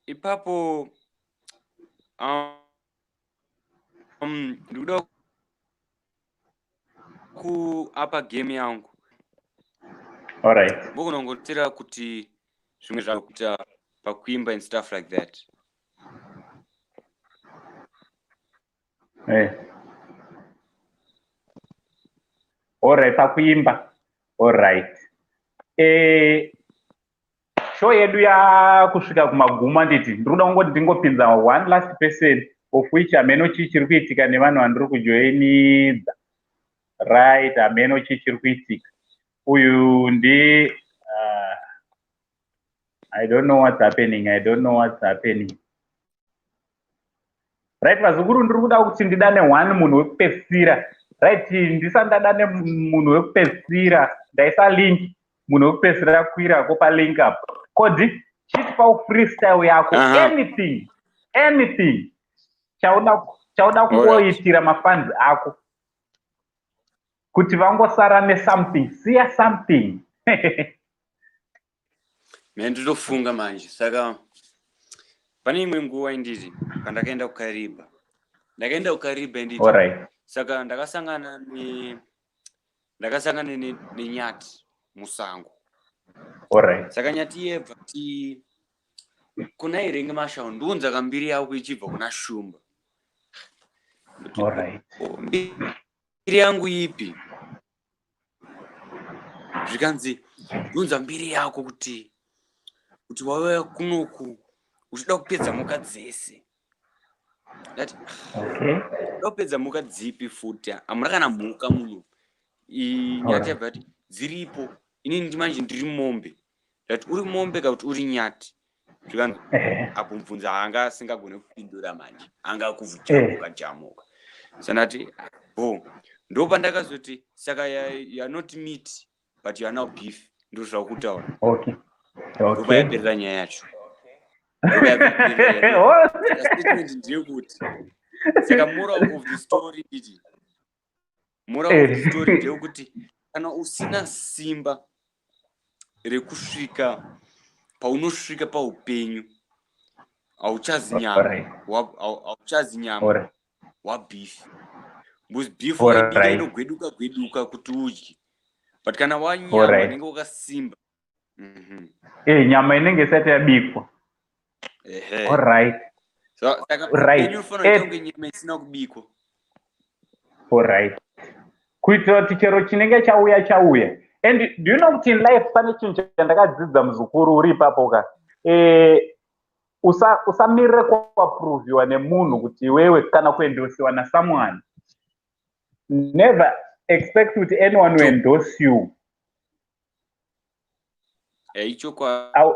Ipapo ndikuda kuapa game yangu. Alright. Bokunongotera kuti zvimwe zvakuita pakuimba and stuff like that. Alright, pakuimba. Alright. Show yedu yakusvika kumaguma nditi ndikuda kungoti ndingopinza one last person of which ameno chichiri kuitika nevanhu vandiri kujoinidza. Right, ameno chichiri kuitika. Uyu ndi I don't know what's happening. Right, vazukuru ndiri kuda kuti ndidane one munhu wekupedzisira. Right, ndisandadane munhu wekupedzisira. Ndaisa link munhu wekupedzisira kwirako pa link up. Cody, Chit pa freestyle yako. Anything. Chauda kuoitira mafans ako. Kuti vangosara ne-something. Siya something. Ndinofunga manje. Saka pane imwe nguva inditi pandakaenda kukariba. Nditi. Alright. Saka ndakasangana nenyati musango. Alright. Saka nyati yebva ti kuna irenga Marshal ndunza kambiri yako ichibva kuna shumba. Alright. Mbiri yangu ipi? Zvikanzi ndunza mbiri yako kuti wawe kunoku uchida kupedza muka dzese. Okay. Ndopedza muka dzipi futi amuna kana muka munhu. Nyati yabva dziripo. Inini ndimanje ndiri mombe. Uri mombe kana kuti uri nyati. zvikanzi apo mubvunza anga asingagone kupindura manje anga kuvujamuka jamuka sanati ndopandakazoti saka you are not meat but you are now beef ndo zvakutaura ndopayaperera nyaya yacho statement ndeyekuti saka moral of the story iti moral of the story ndeyekuti kana usina simba rekusvika paunosvika paupenyu hauchazi nyama wabeef because beef waibika inogweduka gweduka kuti udye but kana wanyama inenge wakasimba nyama inenge isati yabikwa saka upenyu unofanira kuita kunge nyama isina kubikwa kuitira kuti chero chinenge chauya. And do you know kuti in life pane chinhu chandakadzidza muzukuru uri ipapo ka usamirire kuaproviwa nemunhu kuti iwewe kana kuendosiwa nasomeone. Never expect kuti anyone will endorse you.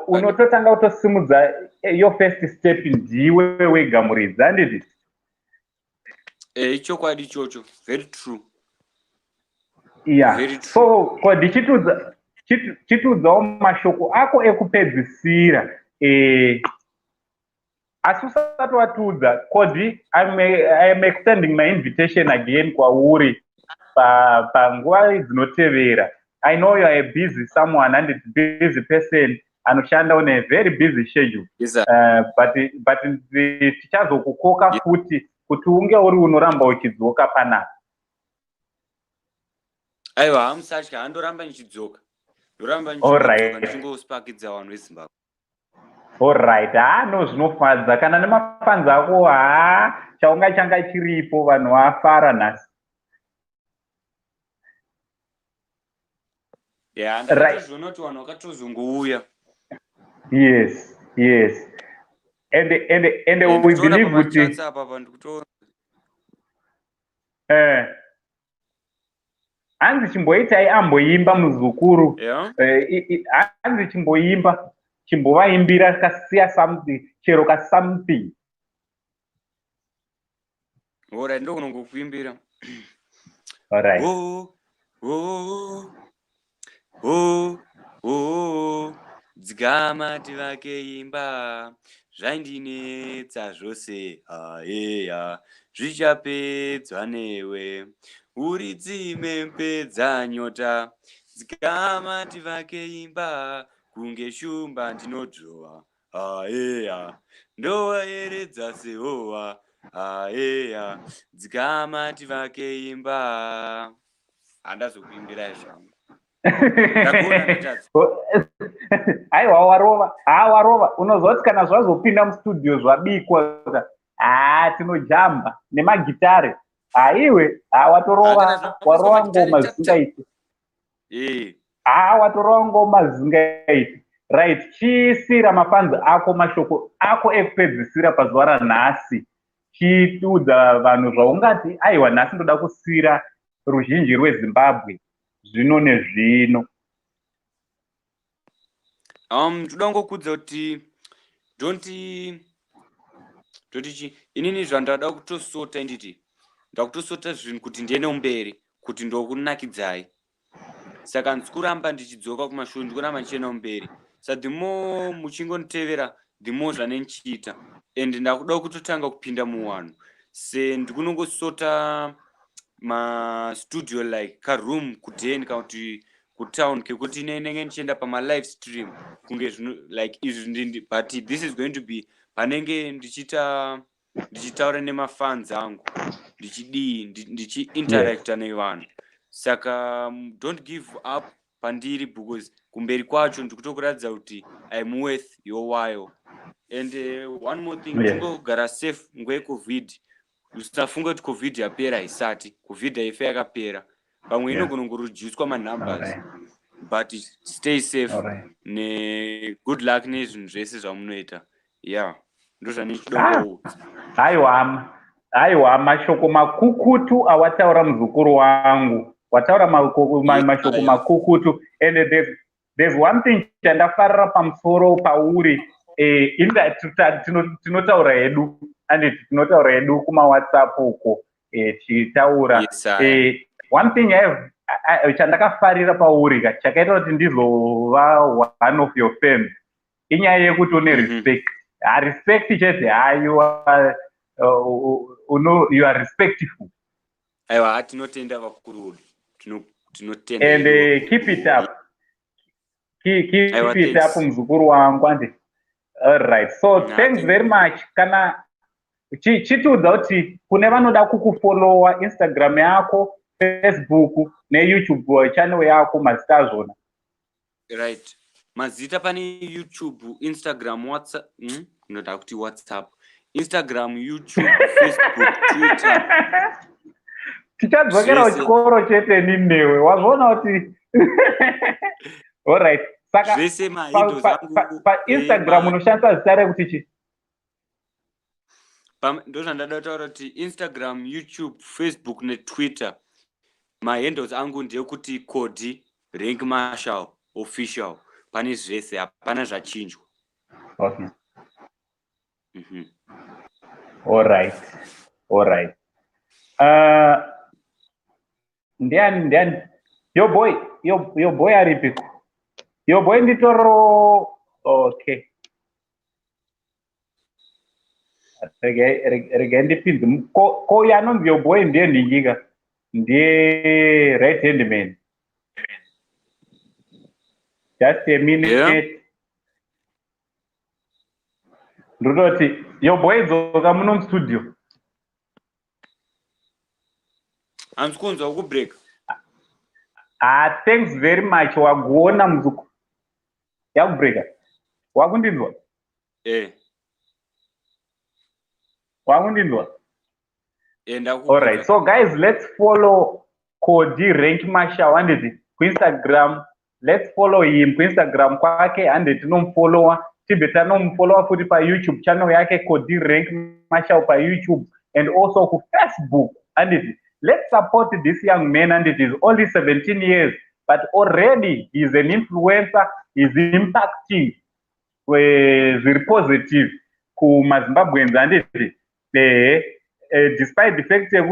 Unototanga kutosimudza your first step ndiwe wega muridzi, handiti? Ichokwadi ichocho, very true. Yeah. So Cody chitudzawo mashoko ako ekupedzisira asi usati watudza Cody, I am extending my invitation again kwauri panguva dzinotevera. I know you are a busy someone and it's busy person anoshanda on a very busy schedule. Yes, but tichazokukoka futi kuti unge uri unoramba uchidzoka panapa. Aiwa, hamusatya handoramba nichidzoka. Ndoramba nichidzoka ndichingosipakidza vanhu veZimbabwe. Alright, no zvinofadza kana nemafanza ako chaunga changa chiripo vanhu vafara nhasi. Yeah, ndakatozviona kuti vanhu vakatozongouya. Yes. And we believe kuti hanzi chimboitai amboimba muzukuru. Hanzi chimbovaimbira kasiya something chero ka something. Alright, ndo kunongokuimbira. Alright. Dzigama tivake imba zvaindinetsa zvose zvichapedzwa newe uridzime mpedza nyota dzigama tivake imba kunge shumba ndinodhrowa ndowayeredza sehowa dzigama tivake imba handazokuimbirai zvangu. Aiwa warova unoziva kuti kana zvazopinda mustudio zvabikwa tinojamba nemagitare iwe watorova ngoma zingaiti watorova ngoma zingaiti right. Chiisira mafanzi ako mashoko ako ekupedzisira pazuva ranhasi chitiudza vanhu zvaungati aiwa nhasi ndoda kusira ruzhinji rweZimbabwe zvino nezvino. Toda ngokudza kuti inini zvandada kutosota nditi ndakutosota zvinhu kuti ndiende umberi kuti ndokunakidzai saka ndikuramba ndichidzoka kumashure ndikuramba ndichienda umberi saka dhimo muchingonditevera dhimo zvanenchiita and ndakuda kutotanga kupinda muwanhu ndikunongosota studio like karoom kudeni kana kuti kutown kekuti inenge ndichienda pama-live stream kunge like izvi but this is going to be panenge ndichitaura nemafans angu ndichi-interacta nevanhu saka don't give up pandiri because kumberi kwacho ndikutokuratidza kuti I'm worth your while and one more thing tingogara safe nguva yeCovid. Usafunga kuti COVID yapera haisati. COVID haifa yakapera. Pamwe inogona kungoreducwa manumbers. But stay safe. Good luck nezvinhu zvese zvamunoita. Yeah. Ndo zvanichidokuudza. Aiwa mashoko makukutu awataura muzukuru wangu. Wataura mashoko makukutu and there's one thing chandafarira pamusoro pauri tinotaura hedu and tinotaura hedu kumawhatsapp uko tichitaura. One thing chandakafarira pauri chakaita kuti ndizova one of your fans inyaya yekuti une respect. Respect chete, you are respectful. Aiwa, tinotenda vakuru. Tinotenda. And keep it up. Keep it up, mzukuru wangu. All right. So thanks very much. Kana chituudza kuti kune vanoda kukufollowa Instagram yako, Facebook ne YouTube channel yako mazita azvona. Right. Mazita pane YouTube, Instagram, WhatsApp, noda kuti WhatsApp, Instagram, YouTube, Facebook, Twitter. Tichadzokera kuchikoro chete ninewe. Wazvona kuti all right. Saka pa Instagram unoshandisa zita rekuti chi? Ndo zvandada kutaura kuti Instagram, YouTube, Facebook ne Twitter. My handles angu ndeyekuti Cody Rank Marshal official. Pane zvese hapana zvachinjwa. Okay. All right. Ndiani. Your boy aripiko. Your boy nditoro. Okay. Rege ndipinzi. Ko yanonzi your boy ndiye ndingika. Ndiye right hand man. Just a minute. Yeah. Ndoti your boy dzoka muno studio. Anzkunza ukubreak. Thanks very much. Wagona mzuku. Yakubreaka. Wakundinzwa? Wakundinzwa? All right. So guys, let's follow Cody Rank Marshal and Instagram. Let's follow him on Instagram kwake and tinomfollowa. Tibeta nomfollowa futhi pa YouTube channel yake Cody Rank Marshal pa YouTube and also ku Facebook. And let's support this young man, and it is only 17 years, but already he's an influencer. He's impacting very positive ku Zimbabweans, and despite the fact that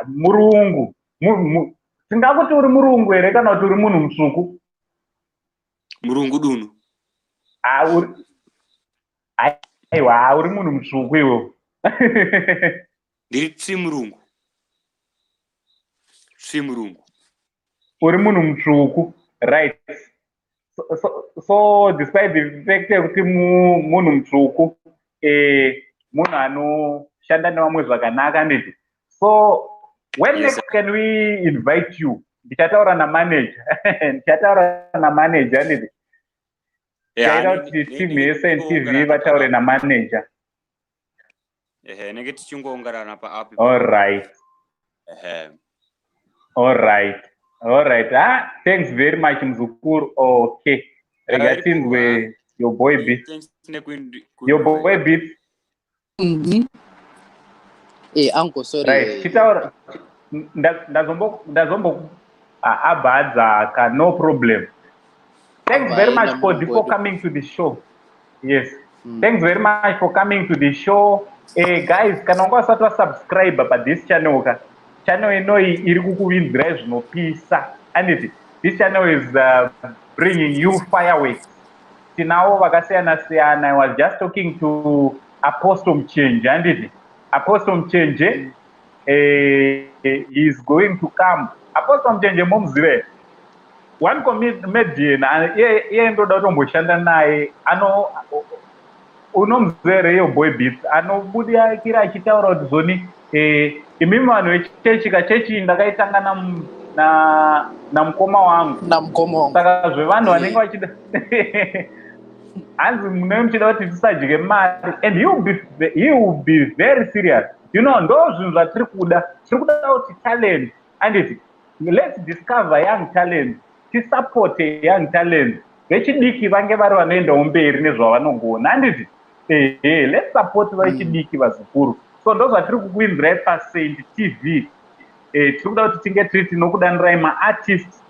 Murungu tingakuti uri murungu ere kana kuti uri munhu mutsvuku? Murungu dunu. Aiwa, uri munhu mutsvuku iwo. Ndiri murungu. Uri munhu mutsvuku, right? So despite the fact that munhu mutsvuku, munhu anoshanda nevamwe zvakanaka nditi. So when next can we invite you? Ndichataura na manager. Nditi. Taita kuti team yeSNTV vataure na manager. Nenge tichingongorana pa app. All right. Thanks very much mzukuru. Okay. Regatinzwe your boy beat. Uncle, sorry. Right. Chitaura ndazombo abadza no problem. Thanks very much for coming to the show. Yes. Thanks very much for coming to the show. Guys, kana ungasati subscribe pa this channel ka. Channel inoi iri kukuvinzira zvinopisa. And this channel is bringing you fireworks. Tinavo vakasiyana siyana. I was just talking to Apostle Mchenje, and Apostle Mchenje is going to come. Apostle Mchenje mumzive. One comedian, iye ndoda tomboshanda naye, unomzere yo boy beats, anobudia kira achitaura kuti zoni imimi vanhu vechechi kachechi ndakaitanga na mukoma wangu. Saka zvevanhu vanenge vachida hanzi mune muchida kuti tisajike mari, and he will be very serious. You know, ndo zvinhu zvatiri kuda kuti talent, and let's discover young talent. Support young talent. Vechidiki vange vari vanoendawo mberi nezvavanogona. Handiti? Let's support vechidiki vazukuru. So ndo zvatiri kukuinzirai paSaint TV. Tiri kuda kuti tinge tiri tinokudanirai maartists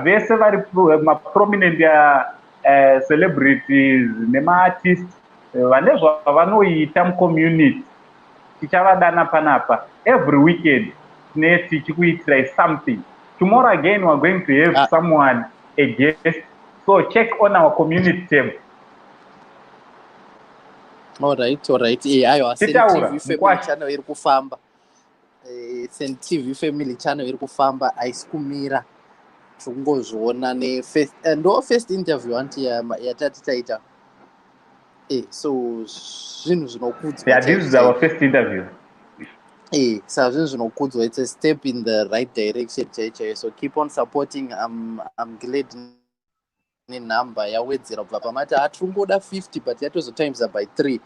vese vari maprominent celebrities nema-artists vane zvavanoita mucommunity tichavadana panapa every weekend tine tichikuitirai something. Tomorrow again we're going to have someone, a guest, so check on our community tab. All right. Aiwa, TV family channel iri kufamba. TV family channel iri kufamba aisikumira. Tungozviona first interview anti yatati taita. So zvinhu zvinokudzwa. Yeah, this is our first interview. So zvinhu zvinokudzwa. It's a step in the right direction, so keep on supporting. I'm glad number yawedzera kubva pamati atungoda 50 but yatozotimes by 3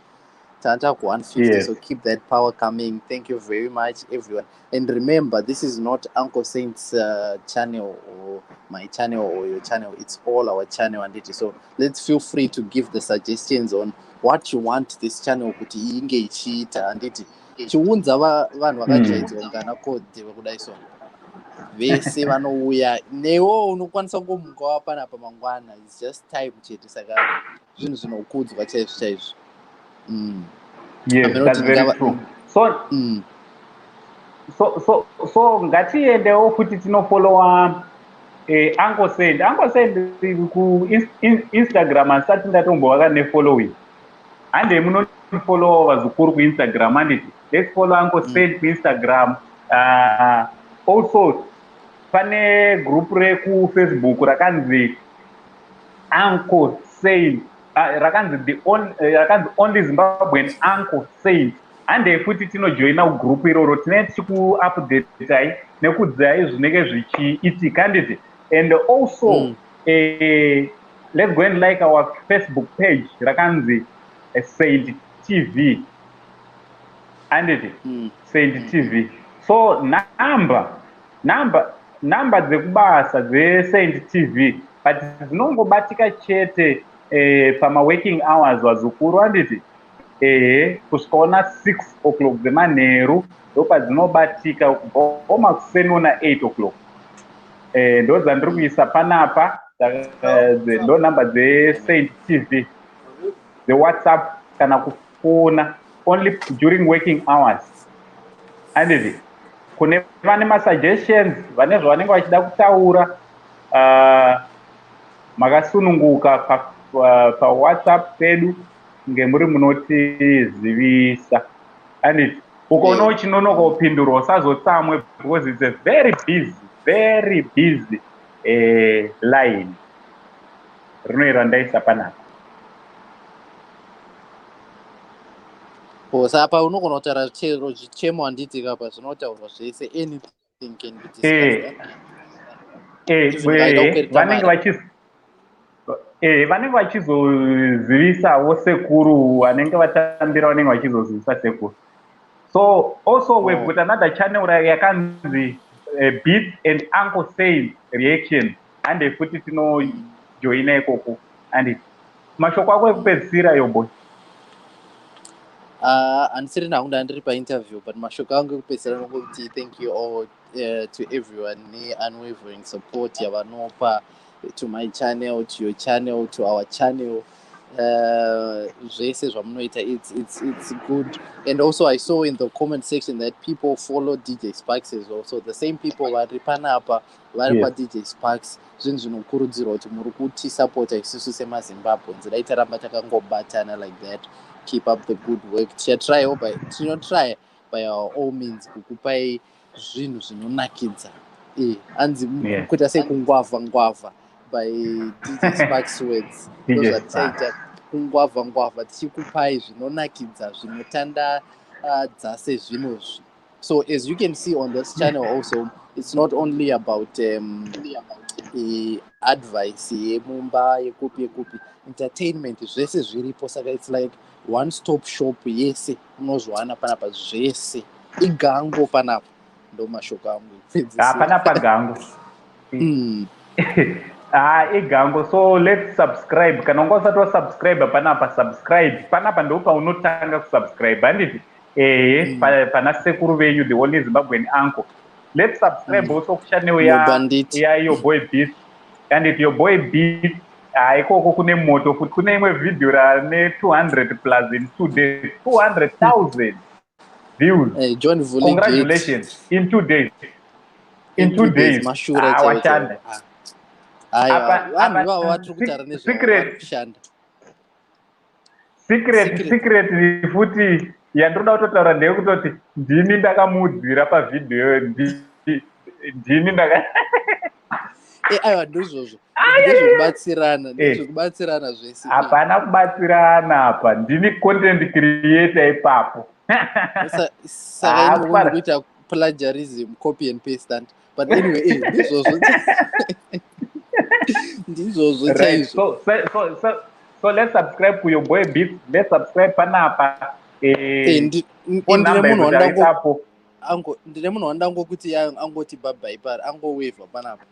tanta ku 150. Yes. So keep that power coming. Thank you very much everyone, and remember this is not Uncle Saint's channel or my channel or your channel, it's all our channel and it. So let's feel free to give the suggestions on what you want this channel kuti inge ichiita and it chiunza vanhu vakajaidzwa ngana Cody vakudai so vese vanouya newo unokwanisa kungomuka wapanapa mangwana. It's just time chete saka zvinhu zvinokudzwa chaizvo. Yes, that's very true. So ngatiendewo kuti tinofollowa Uncle Saint ku Instagram asati ndatombovaka nefollowing ande munofollowa vazukuru ku Instagram anditi let's follow Uncle Saint ku Instagram. Also pane group reku Facebook rakanzi Uncle Saint rakanzi only Zimbabwean Uncle Saint ande futi tinojoina group iroro tine tichiku-updatai nekudzai zvinenge zvichiitika nditi. And also let's go and like our Facebook page rakanzi Saint TV anditi Saint TV. So number dzekubasa dze-Saint TV but dzinongobatika chete pama-working hours vazukuru anditi kusvikaona 6 o'clock dzemanheru ndopa dzinobatika kubva kuseni na 8 o'clock. Ndo dzandiri kuisa panapa ndo number dze-Saint TV, the WhatsApp kana kufona only during working hours anditi. Kune vane ma-suggestions vane zvavanenge vachida kutaura makasununguka pa WhatsApp pedu ngemuri munotizivisa anditi. Ukono chinonoka upindura usazotsamwe because it's a very busy line rinoira ndaisa panapa. Sapa unogona kutaura chero chichemo handiti kapa zvinotaurwa zvese anything can be discussed. Vanenge vachizozivisawo sekuru vanenge vatambira vanenge vachizozivisa sekuru. So also we've got another channel yakanzi Beats and Uncle Saint Reaction ande futi tinojoina ikoko. And mashoko ako ekupedzisira yoboy. Handisiri nangu ndandiri painterview but mashoko angu ekupedzisira nokuti thank you all to everyone ne-unwavering support yavanopa to my channel, to your channel, to our channel. Zvese zvamunoita, it's good. And also I saw in the comment section that people follow DJ Sparks as well. So the same people vari panapa vari pa DJ Sparks. Zvinhu zvinokurudzirwa kuti muri kuti supporta isusu semaZimbabweans. Daitaramba takangobatana like that. Keep up the good work. Tinotry by our all means kukupai zvinhu zvinonakidza. Anzi kuita sekungwavha by DJ Sparks words. Those are taita kungwavha tichikupai zvinonakidza zvinotanda dzase zvinozvi. So as you can see on this channel also, it's not only about advice yemumba yekupi entertainment zvese zviripo, saka it's like one stop shop yese unozwana panapa zvese igango panapa. Ndo mashoko angu panapa gango igango. So let's subscribe. Kana unga usati wasubscribe panapa subscribe panapa ndo paunotanga kusubscribe handiti pana sekuru venyu the only Zimbabwean uncle. Let's subscribe also kuchannel ya your boy Beat and your boy Beat ikoko kune moto futi kune imwe video rane 200 plus in 2 days 200,000 views. Hey, John Vuli Congratulations in 2 days. in 2 days. Mashura washanda. Secret futi yandoda kutotaura ndeyekutoti ndini ndakamudzira pavidhiyo ndini ndaka aiwa ndizvozvo ndezvekubatsirana zvese. Hapana kubatsirana apa, ndini content creator ipapo. Saka imokuti kuita plagiarism, copy and paste and but anyway ndizvozvo ndizvozvo chaizvo. So let's subscribe to your boy Beats. Let's subscribe panapa. Ndine munhu wandangokuti angoti babai pari angowavha panapa.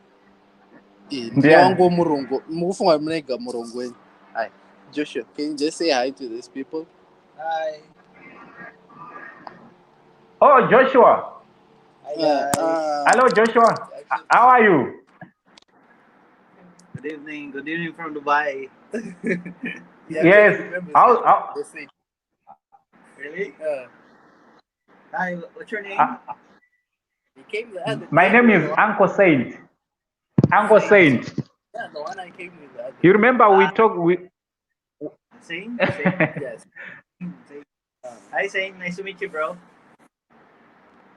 Ndiye wangu Murungu. Mukufunga munega Murungu wenyu. Hi. Joshua, can you just say hi to these people? Hi. Oh, Joshua. Hello, Joshua. How are you? Good evening. Good evening from Dubai. Yes. How? Really? Hi. What's your name? My name is Uncle Saint. Uncle Saint. Yeah, the one I came with. You remember we talked with Saint? Yes. Hi, Saint. Nice to meet you, bro.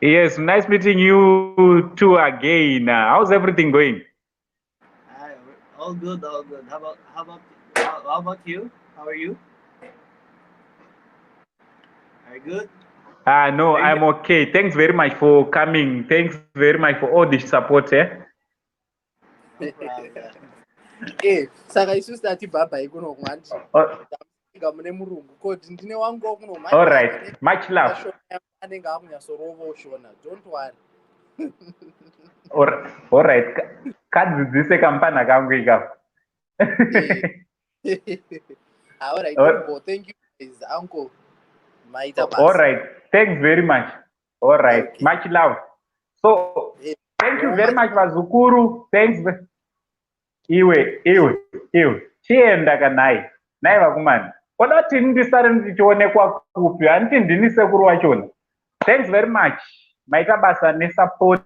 Yes, nice meeting you too again. How's everything going? All good, all good. How about you? How are you? Are you good? No, I'm okay. Thanks very much for coming. Thanks very much for all the support. Saka isusu tati baba ikunomwanti ngamune Murungu kodi ndine wangu kunomwanti. All right, much love. Anenge akunyasorova ushona, don't worry. All right, kadzidzise kampana kangu ikapo. All right, thank you guys, Uncle. All right, thanks very much. All right, okay. Much love. So thank you very much vazukuru. Thanks. Iwe chienda kanai nai vakumani koda kuti ndisare ndichionekwa kupi handiti ndini sekuru wachona. Thanks very much. Maita basa nesupport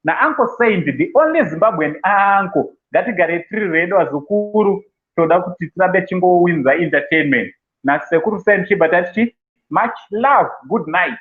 na Uncle Saint, the only Zimbabwean uncle ngatigare tiri ready vazukuru toda kuti tirambe chingowinza entertainment na sekuru Saint chibata tichi much love, good night.